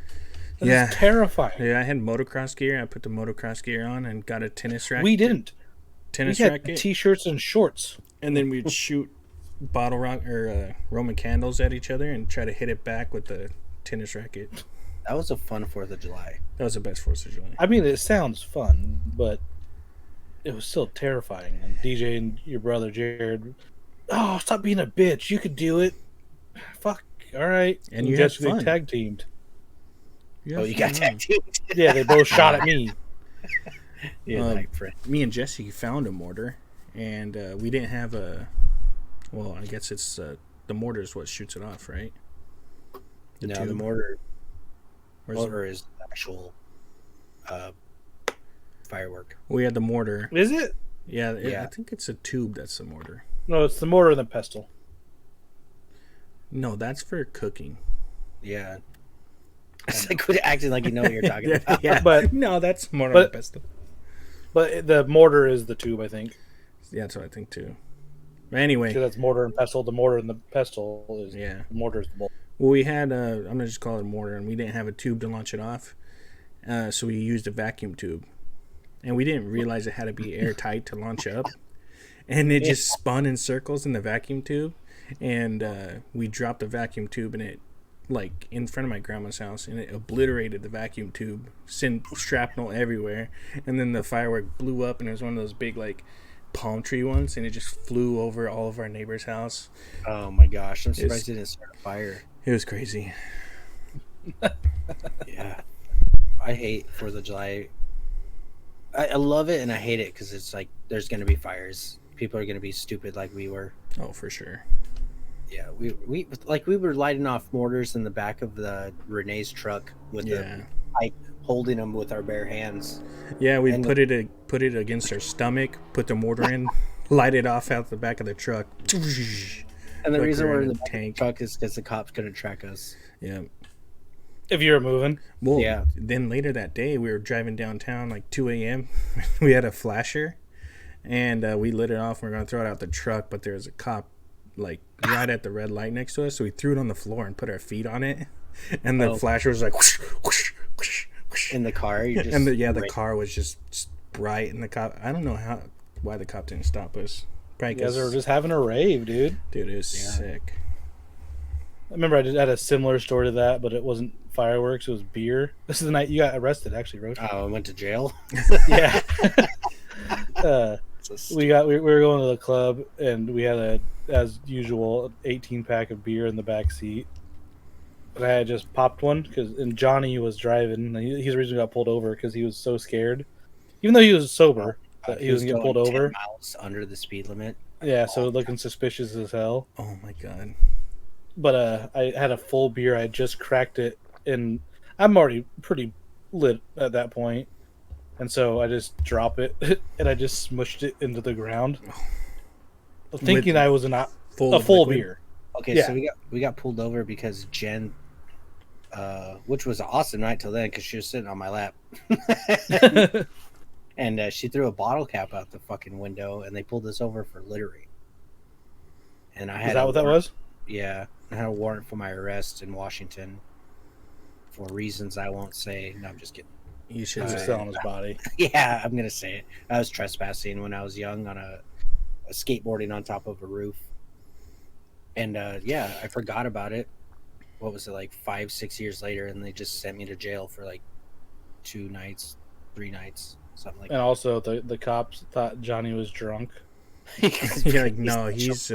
That's Yeah. terrifying. Yeah, I had motocross gear. I put the motocross gear on and got a tennis racket. We didn't. We tennis had racket, t-shirts and shorts. and then we'd shoot bottle rock or Roman candles at each other and try to hit it back with the tennis racket. That was a fun 4th of July. That was the best 4th of July. I mean, it sounds fun, but it was still terrifying. And DJ and your brother Jared oh, stop being a bitch. You could do it. Fuck. All right. And you had Jessica fun. tag teamed. Oh, you got tag teamed. Yeah, they both shot at me. Yeah, like friend. Me and Jesse found a mortar, and we didn't have a. Well, I guess it's the mortar is what shoots it off, right? No, the tube? mortar. Where's Mortar is the actual firework. We had the mortar. Is it? Yeah, Yeah. I think it's a tube that's the mortar. No, it's the mortar and the pestle. No, that's for cooking. Yeah. It's like quit acting like you know what you're talking about. Yeah, But- no, that's mortar but- and pestle. But the mortar is the tube, I think. Yeah, that's what I think too. But anyway, Because that's mortar and pestle. The mortar and the pestle is yeah. the mortar is the bowl. Well, we had I'm gonna just call it a mortar, and we didn't have a tube to launch it off, so we used a vacuum tube, and we didn't realize it had to be airtight to launch up, and it just spun in circles in the vacuum tube, and we dropped the vacuum tube, and it like in front of my grandma's house, and it obliterated the vacuum tube, sent shrapnel everywhere, and then the firework blew up, and it was one of those big like palm tree ones, and it just flew over all of our neighbor's house. Oh my gosh, I'm surprised it didn't start a fire. It was crazy. Yeah. I hate 4th of July. I love it and I hate it because it's like there's going to be fires. People are going to be stupid like we were. Oh, for sure. Yeah, we were lighting off mortars in the back of the Renee's truck with the pipe, holding them with our bare hands. Yeah, we And put it against our stomach, put the mortar in, light it off out the back of the truck. And the Like reason we're we're in in a the tank. truck is because the cops couldn't track us. Yeah. If you were moving. Well, Yeah. then later that day, we were driving downtown like 2 a.m. We had a flasher, and we lit it off. We were going to throw it out the truck, but there was a cop like right at the red light next to us. So we threw it on the floor and put our feet on it. And the flasher was like whoosh, whoosh, whoosh, whoosh. In the car, you just And the car was just bright. And the cop, I don't know why the cop didn't stop us. Probably You guys were because, just having a rave, dude. dude, it was sick. I remember I had a similar story to that, but it wasn't fireworks. It was beer. This is the night you got arrested, actually, Roach. I went to jail. Yeah. We were going to the club, and we had as usual, 18-pack of beer in the back seat. And I had just popped one and Johnny was driving. And he's the reason we got pulled over because he was so scared, even though he was sober. That he was getting pulled going 10 over. miles under the speed limit. Yeah, so looking suspicious as hell. Oh my god. But I had a full beer. I just cracked it, and I'm already pretty lit at that point. And so I just drop it, and I just smushed it into the ground, thinking I was a full liquid? beer. Okay, Yeah. so we got pulled over because Jen, which was an awesome night till then because she was sitting on my lap, and she threw a bottle cap out the fucking window, and they pulled us over for littering. And I had Is that what that was? Yeah, I had a warrant for my arrest in Washington for reasons I won't say. No, I'm just kidding. You should He was say still on his body. Yeah, I'm gonna say it. I was trespassing when I was young on a skateboarding on top of a roof, and yeah, I forgot about it. What was it, like 5-6 years later, and they just sent me to jail for like 2 nights, 3 nights, something like And that. also, the cops thought Johnny was drunk. You're like, no, he's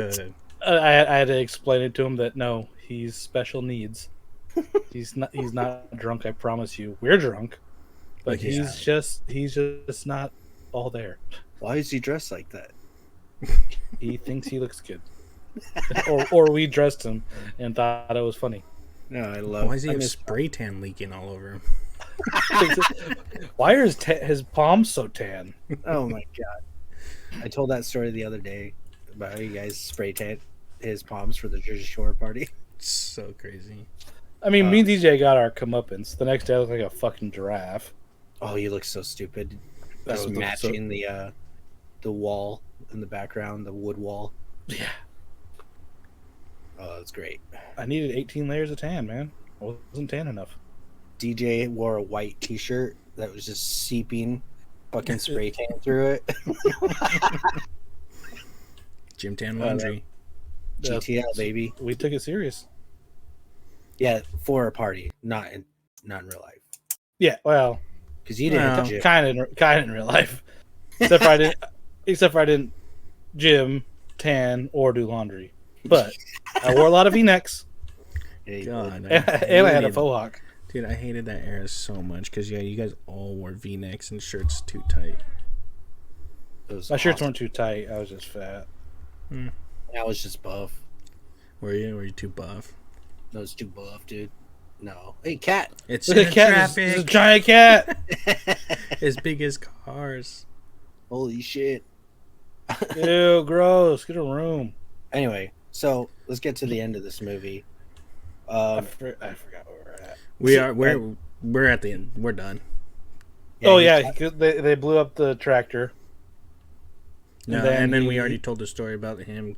I had to explain it to him that no, he's special needs. He's not drunk. I promise you. We're drunk, but Yeah. he's just not all there. Why is he dressed like that? He thinks he looks good, or we dressed him and thought it was funny. No, I love. why is he I have miss- spray tan leaking all over him? Why are his palms so tan? Oh my god! I told that story the other day about how you guys spray tan his palms for the Jersey Shore party. It's so crazy. I mean, me and DJ got our comeuppance. The next day, I looked like a fucking giraffe. Oh, you look so stupid. That Just was matching the wall in the background, the wood wall. Yeah, Oh, that's great. I needed 18 layers of tan, man. I wasn't tan enough. DJ wore a white T-shirt that was just seeping fucking spray tan through it. Gym tan laundry. GTL baby. We took it serious. Yeah, for a party, not in real life. Yeah, well, Because you didn't hit the gym. kind of in real life. Except for I didn't gym tan, or do laundry. But I wore a lot of V-necks, God, and I had a faux hawk. Dude, I hated that era so much because you guys all wore V-necks and shirts too tight. My shirts weren't too tight. I was just fat. I was just buff. Were you too buff? I was too buff, dude. No. Hey, cat. It's Look at in the cat. traffic. It's a giant cat. As big as cars. Holy shit. Ew, gross. Get a room. Anyway, so let's get to the end of this movie. I forgot where we're at. We're at the end. We're done. Oh yeah, 'cause they blew up the tractor. No, and then we already told the story about him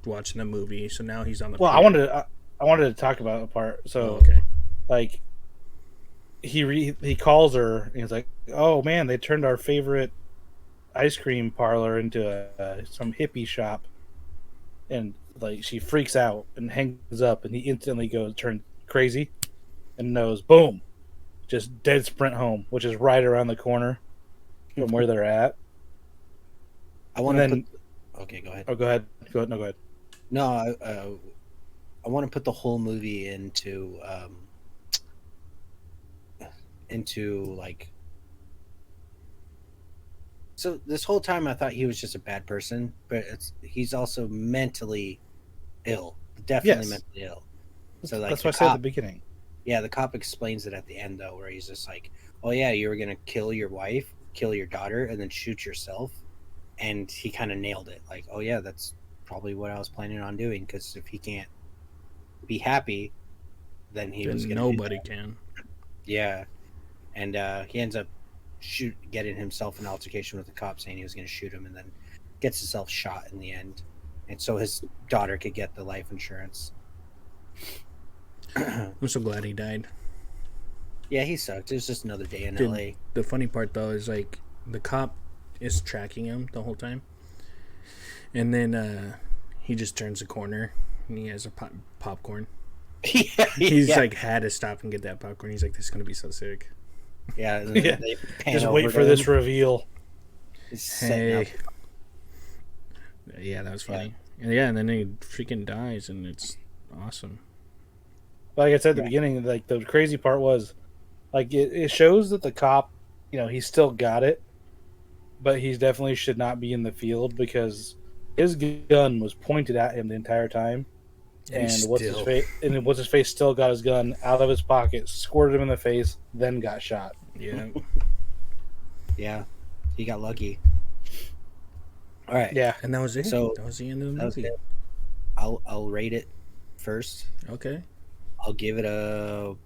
watching a movie. So now he's on the. Well, I wanted to talk about a part. So, okay. Like, he calls her and he's like, "Oh man, they turned our favorite ice cream parlor into some hippie shop," and like she freaks out and hangs up, and he instantly turns crazy, and knows, boom, just dead sprint home, which is right around the corner from where they're at. I want to. Okay, go ahead. Oh, go ahead. Go ahead. No, go ahead. No, I want to put the whole movie into like. So this whole time I thought he was just a bad person, but he's also mentally ill, definitely Yes. mentally ill. So like That's what I said at the beginning. Yeah, the cop explains it at the end though, where he's just like, "Oh yeah, you were gonna kill your wife, kill your daughter, and then shoot yourself," and he kind of nailed it. Like, "Oh yeah, that's probably what I was planning on doing, because if he can't be happy, then he was gonna do nobody that." can. Yeah, and he ends up getting himself in an altercation with the cop, saying he was going to shoot him, and then gets himself shot in the end, and so his daughter could get the life insurance. I'm so glad he died. Yeah, he sucked. It was just another day in Dude, LA. The funny part though is like the cop is tracking him the whole time, and then he just turns the corner and he has a popcorn. Yeah, He's yeah. like had to stop and get that popcorn. He's like, "This is gonna be so sick." Yeah, and Yeah. they pan Just over wait for to this him. reveal. He's setting up. Yeah, that was funny. And then he freaking dies, and it's awesome. Like I said at the beginning, like the crazy part was, like it shows that the cop, he's still got it, but he's definitely should not be in the field because his gun was pointed at him the entire time, and what's his face still got his gun out of his pocket, squirted him in the face, then got shot. Yeah. Yeah, he got lucky. All right. Yeah, And that was it. So, that was the end of the that was movie. it. I'll rate it first. Okay. I'll give it a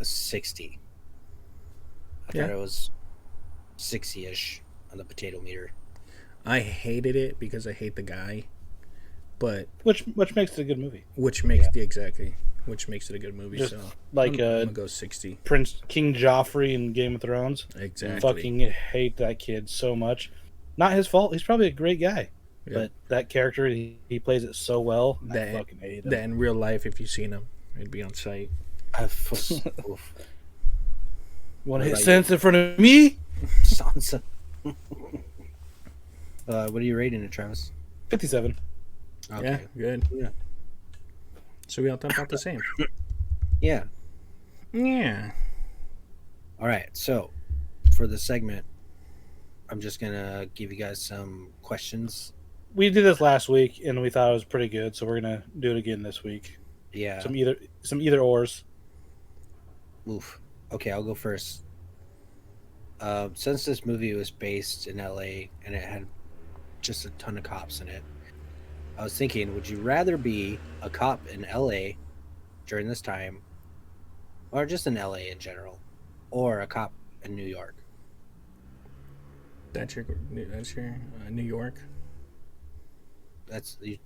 60. I Yeah. thought it was 60-ish on the potato meter. I hated it because I hate the guy, but which makes it a good movie. which makes which makes it a good movie. Just so like I'm gonna go 60. Prince King Joffrey in Game of Thrones. Exactly. Fucking hate that kid so much. Not his fault. He's probably a great guy. Yeah. But that character, he plays it so well. I That- fucking hate him. That in real life, if you've seen him, it'd be on site. Oof. You want to What hit about sense in front of me? Sansa. What are you rating it, Travis? 57. Okay. Yeah, good. Yeah. So we all thought about the same. Yeah. Yeah. All right. So, for the segment, I'm just gonna give you guys some questions. We did this last week, and we thought it was pretty good, so we're gonna do it again this week. Yeah. Some either ors. Oof. Okay, I'll go first. Since this movie was based in LA and it had just a ton of cops in it, I was thinking, would you rather be a cop in LA during this time, or just in LA in general, or a cop in New York? That's your New York. That's the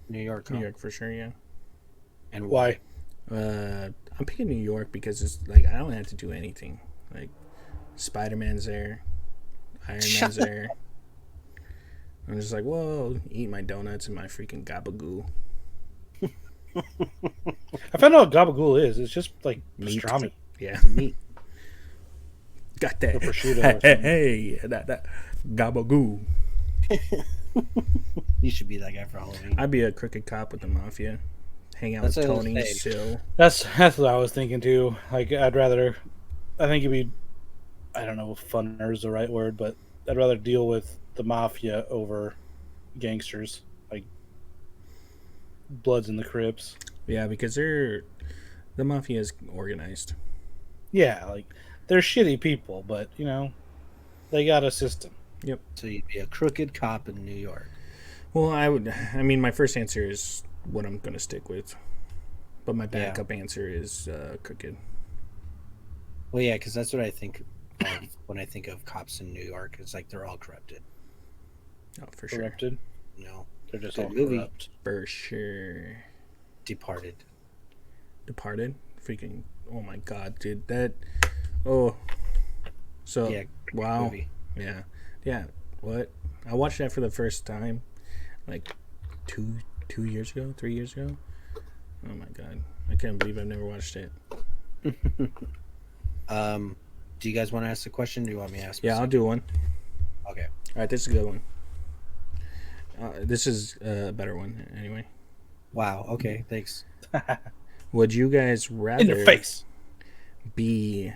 New York cop. New York for sure. Yeah. And Why? I'm picking New York because it's like I don't have to do anything. Like Spider-Man's there, Iron Man's there. I'm just like, whoa, eat my donuts and my freaking gabagoo. I found out what gabagool is. It's just like Meat. pastrami. Yeah, Meat. got that. Or prosciutto or something. Hey, that gabagoo. You should be that guy for Halloween. I'd be a crooked cop with the mafia. Hang out That's with what I was Tony, gonna say. Sil. That's what I was thinking too. Like I think it'd be, I don't know if funner is the right word, but I'd rather deal with the mafia over gangsters, like Bloods and the Crips. Yeah, because the mafia is organized. Yeah, like they're shitty people, but they got a system. Yep. So you'd be a crooked cop in New York. Well, my first answer is what I'm going to stick with. But my backup answer is crooked. Well, yeah, because that's what I think of when I think of cops in New York. It's like they're all corrupted. Oh, for sure. Corrupted. No, They're just Good all movie. corrupt. For sure. Departed. Departed? Freaking, oh my god, dude. That, oh. So, Yeah, wow. movie. Yeah. Yeah. What? I watched that for the first time, like, 2 years ago, 3 years ago. Oh my god. I can't believe I've never watched it. Do you guys want to ask a question? Do you want me to ask? Yeah, I'll do one. Okay. Alright, this is a good one. This is a better one, anyway. Wow. Okay. Thanks. Would you guys rather In your face. be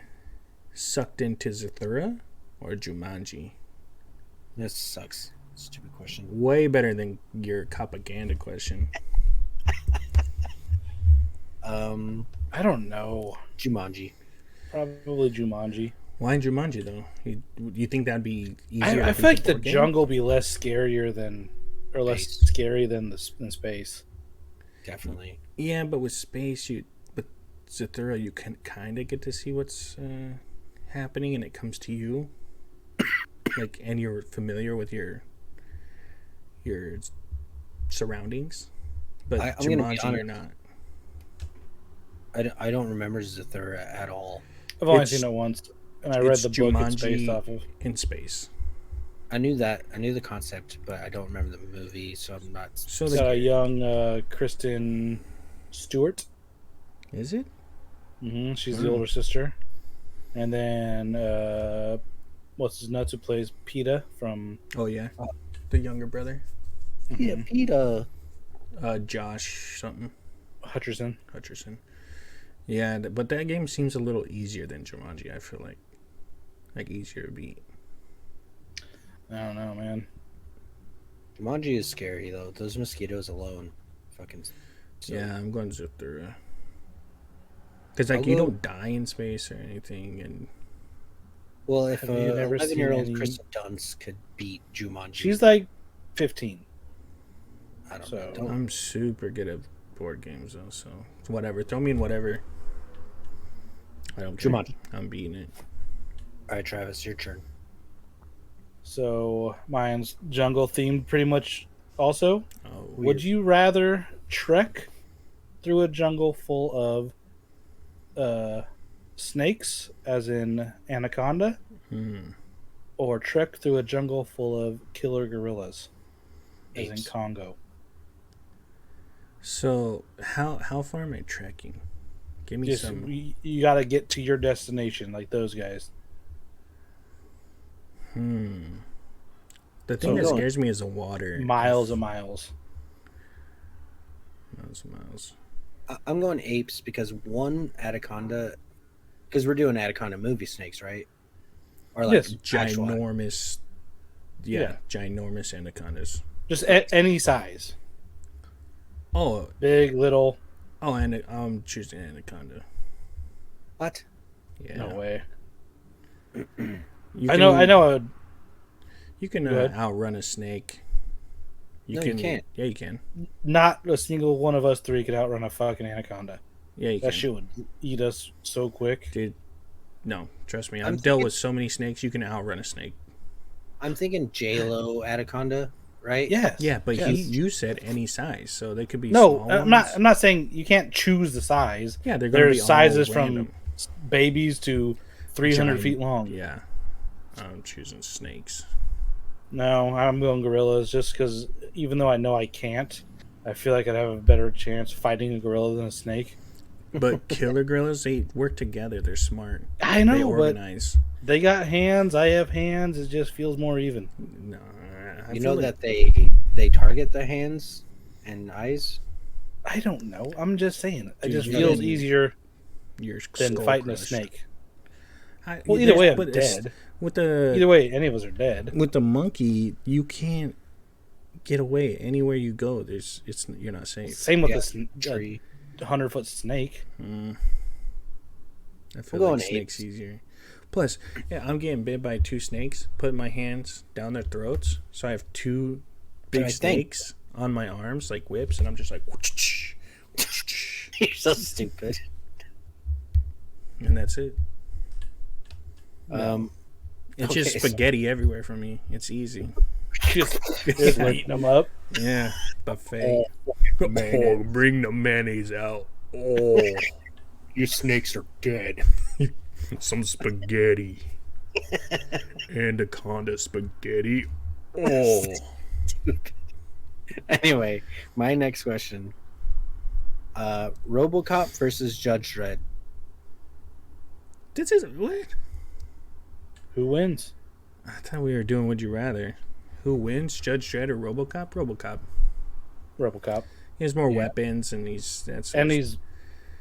sucked into Zathura or Jumanji? This sucks. Stupid question. Way better than your propaganda question. I don't know. Jumanji. Probably Jumanji. Why Jumanji though? You think that'd be easier? I to feel like beat the board game? jungle be less scarier than, or less Space. scary than than space. Definitely. Yeah, but with space, with Zathura, you can kind of get to see what's happening, and it comes to you, like, and you're familiar with your surroundings. But I'm gonna be Jumanji, you're honest. not. I don't remember Zathura at all. I've only It's- seen it once, and I read it's the book it's Jumanji based off of. in space. I knew that. I knew the concept, but I don't remember the movie, so I'm not. So It's the- got a young Kristen Stewart. Is it? She's the older sister. And then, what's his nuts who plays PETA from... Oh yeah, the younger brother, Yeah, Peter. Josh something Hutcherson. Hutcherson. Yeah, but that game seems a little easier than Jumanji. I feel like easier to beat. I don't know, man. Jumanji is scary though. Those mosquitoes alone, fucking. So, Yeah, I'm going Zathura. Because like I'll you go- don't die in space or anything, and Well, if Have you never 11-year-old seen any- Kristen Dunst could beat Jumanji, She's like 15. I don't so- know. Don't, I'm super good at board games though. So whatever, throw me in whatever. I don't care. Jumanji. I'm beating it. All right, Travis, your turn. So mine's jungle themed pretty much also. Oh, Would you rather trek through a jungle full of snakes, as in anaconda, or trek through a jungle full of killer gorillas, as in Apes. Congo? So how far am I trekking? Give me Just some. you got to get to your destination, like those guys. The thing that So- scares me is the water. Miles and miles. Miles. I'm going apes because one anaconda, because we're doing anaconda movie snakes, right? Or like Yes. actual- Ginormous. Yeah, Yeah. ginormous anacondas. Just any size, Oh, big, little. and I'm choosing anaconda. What? Yeah. No way. You I know. You can Go ahead. outrun a snake. No, you can't. Yeah, you can. Not a single one of us three could outrun a fucking anaconda. Yeah, you That can. shit would eat us so quick. Dude, no, trust me. I'm I've dealt thinking- with so many snakes. You can outrun a snake. I'm thinking J-Lo anaconda, right? Yes. Yeah, but yes. you said any size, so they could be No, small I'm not. ones. I'm not saying you can't choose the size. Yeah, they're gonna be There's all sizes from random. babies to 300 Giant- feet long. Yeah, I'm choosing snakes. No, I'm going gorillas just because even though I know I can't, I feel like I'd have a better chance fighting a gorilla than a snake. But killer gorillas, they work together. They're smart. I know, They but organize. they got hands. I have hands. It just feels more even. No, I You feel know like that they target the hands and eyes. I don't know. I'm just saying. It Dude, just you feels didn't- easier your than skull fighting crushed. a snake. Well, either way, I'm but it's- dead. With the Either way, any of us are dead. with the monkey, you can't get away anywhere you go. You're not safe. Same with Yeah, this tree. 100-foot snake. I feel going like snakes easier. Plus, yeah, I'm getting bit by 2 snakes. Putting my hands down their throats, so I have 2 big I think. snakes on my arms like whips, and I'm just like, You're so stupid. and that's it. It's just okay, so- spaghetti everywhere for me. It's easy. Just eating them up. Yeah, buffet. Oh, bring the mayonnaise out. Oh, Your snakes are dead. some spaghetti. Anaconda spaghetti. Oh, Anyway, my next question. RoboCop versus Judge Dredd. this is what? Who wins? I thought we were doing Would You Rather. Who wins, Judge Dredd or RoboCop? RoboCop. RoboCop. He has more weapons, and he's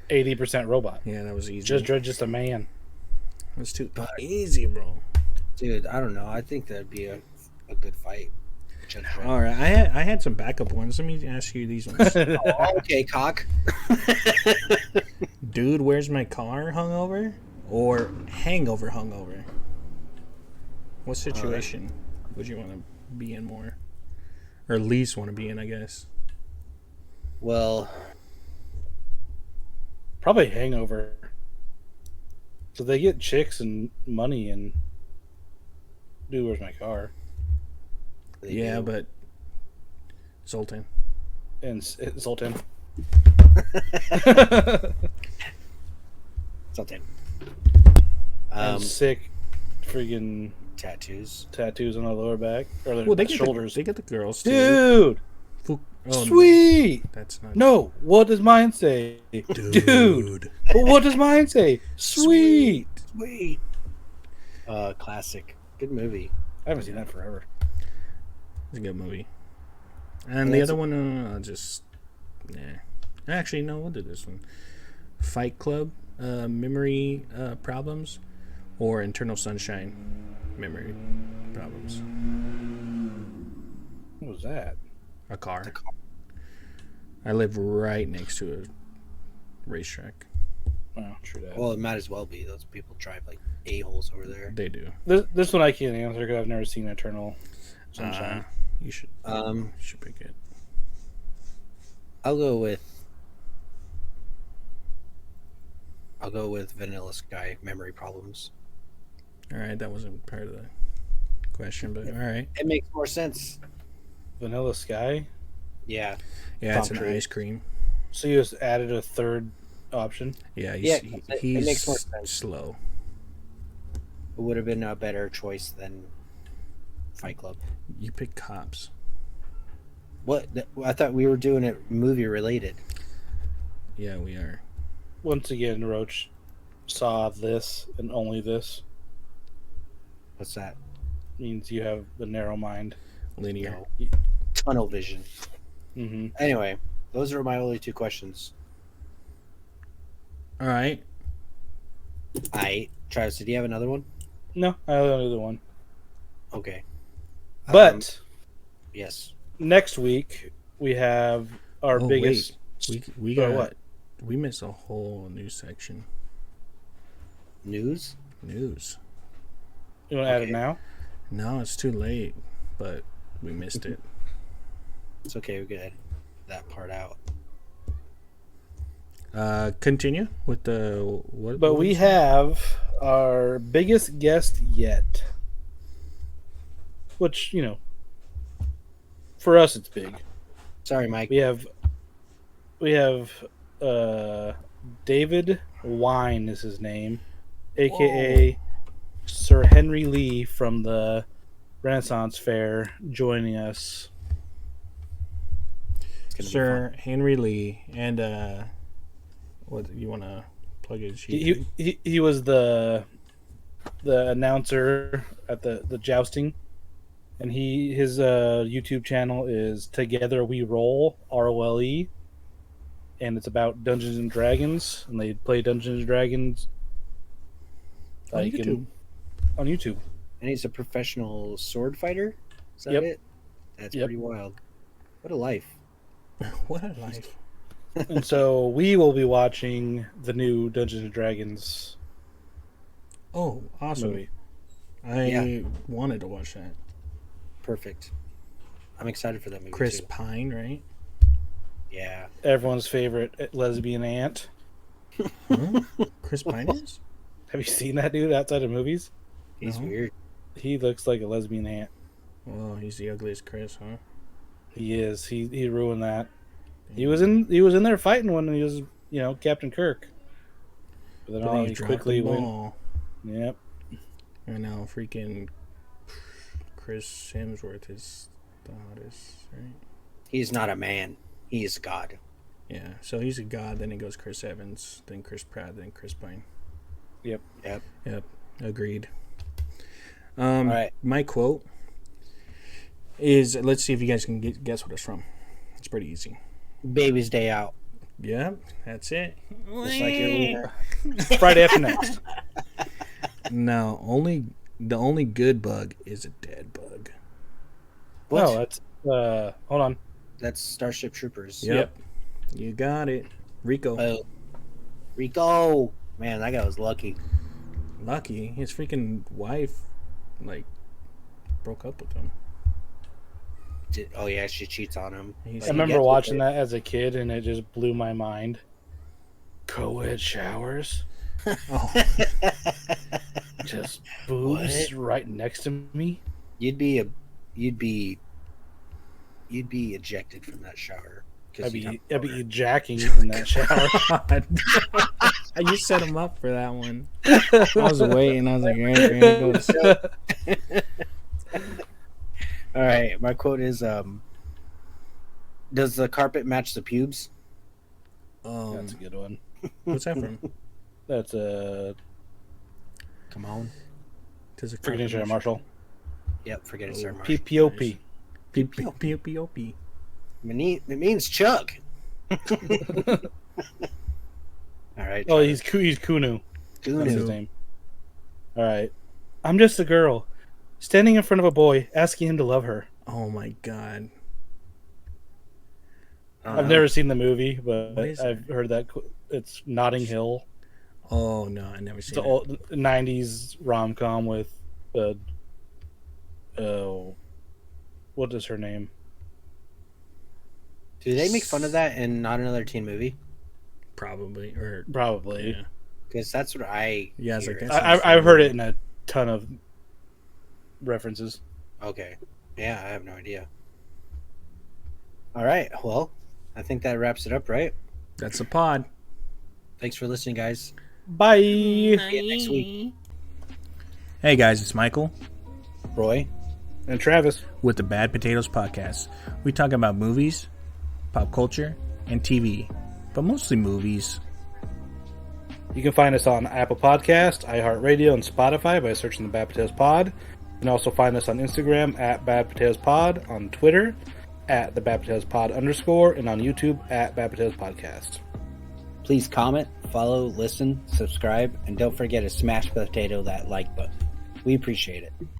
80% robot. yeah, that was easy. Judge Dredd just a man. It was too easy, bro. Dude, I don't know. I think that'd be a good fight. Judge Dredd. All right, I had some backup ones. Let me ask you these ones. Oh, okay, cock. Dude, where's my car? Hungover or hangover? Hungover. What situation would you want to be in more, or least want to be in? I guess. Well, Probably hangover. So they get chicks and money and dude, where's my car? they Yeah, do. but Zoltan. And Zoltan. Something. And sick freaking Tattoos. tattoos on the lower back or their Well, they get shoulders. they get the girls too. Dude, Oh, no, sweet. that's not. No, what does mine say? Dude. But what does mine say? Sweet. Sweet. Classic. Good movie. I haven't seen that forever. It's a good movie. And the other one, just yeah. Actually, no, we'll do this one. Fight Club, memory problems, or Internal Sunshine, memory problems. What was that? A car. I live right next to a racetrack. Oh, true that. Well, it might as well be. Those people drive like a-holes over there. They do. This one I can't answer because I've never seen Eternal Sunshine. You should. You should pick it. I'll go with Vanilla Sky, memory problems. All right, that wasn't part of the question, but all right. It makes more sense. Vanilla Sky. Yeah. Yeah, it's an Concrete. ice cream. So you just added a third option. Yeah, Yeah, it he's makes more sense. slow. It would have been a better choice than Fight Club. You pick cops. What? I thought we were doing it movie related. Yeah, we are. Once again, Roach saw this and only this. What's that? Means you have the narrow mind. Linear. Tunnel vision. Mm-hmm. Anyway, those are my only 2 questions. All right. Travis, did you have another one? No, I have another one. Okay. But Yes. next week we have our biggest. We Or got what? We missed a whole news section. News? News. You want to add it Okay. now? No, it's too late, but we missed it. It's okay. We could edit that part out. Continue with the what? But what we was it? have our biggest guest yet. Which, you know, for us it's big. Sorry, Mike. We have David Wine is his name, aka Sir Henry Lee from the Renaissance Fair, joining us. Sir Henry Lee, and what you want to plug his sheet? He was the announcer at the jousting and his YouTube channel is Together We Roll, ROLE, and it's about Dungeons and Dragons, and they play Dungeons and Dragons On like YouTube. on YouTube. And he's a professional sword fighter. Is that Yep. it? That's Yep. pretty wild. What a life. What a life. And so we will be watching the new Dungeons and Dragons Oh, awesome. movie. I wanted to watch that. Perfect. I'm excited for that movie Chris too. Pine, right? Yeah. Everyone's favorite lesbian aunt. Huh? Chris Pine is? Have you seen that dude outside of movies? He's No. weird. He looks like a lesbian aunt. Oh, he's the ugliest Chris, huh? He is. He ruined that. He was in there fighting when he was, Captain Kirk. But then But he dropped quickly the went. ball. Yep. And now freaking Chris Hemsworth is the hottest, right? He's not a man. He is God. Yeah, so he's a god, then it goes Chris Evans, then Chris Pratt, then Chris Pine. Yep. Yep, agreed. All right. My quote is, let's see if you guys can guess what it's from. It's pretty easy. Baby's Day Out. Yep, that's it. Just like your Friday after next. No, the only good bug is a dead bug. What? No, that's hold on. That's Starship Troopers. Yep. You got it. Rico. Oh. Rico. Man, that guy was lucky. Lucky. His freaking wife, broke up with him. Oh yeah, she cheats on him. He's- I remember watching that as a kid, and it just blew my mind. Co-ed showers, Oh, just boobs right next to me. You'd be ejected from that shower. 'Cause I'd you'd be have- jacking in that shower. God. You set him up for that one. I was waiting. I was like, all right, All right, my quote is does the carpet match the pubes? That's a good one. what's that from? That's a Come on. Does it freaking Sarah Marshall. Yep, forget it, sir. Mark. PPOP. P-P-O-P. It means Chuck. All right. Oh, he's Kunu. That's Kunu. his name. All right. I'm just a girl standing in front of a boy asking him to love her. Oh my god. I've never seen the movie, but What is I've heard that it's Notting Hill. Oh no, I never It's seen an it. old 90s rom-com with what is her name? Do they make fun of that in Not Another Teen Movie? Probably or Probably. yeah. Because that's what I. Yeah, it's hear. like that's- I've heard it in a ton of references. Okay. Yeah, I have no idea. All right. Well, I think that wraps it up, right? That's a pod. Thanks for listening, guys. Bye. See you next week. Hey guys, it's Michael Roy. And Travis. with the Bad Potatoes Podcast. We talk about movies, pop culture, and TV, but mostly movies. You can find us on Apple Podcast, iHeartRadio, and Spotify by searching the Bad Potatoes Pod. You can also find us on Instagram at Bad Potatoes Pod, on Twitter at the Bad Potatoes Pod _, and on YouTube at Bad Potatoes Podcast. Please comment, follow, listen, subscribe, and don't forget to smash potato that like button. We appreciate it.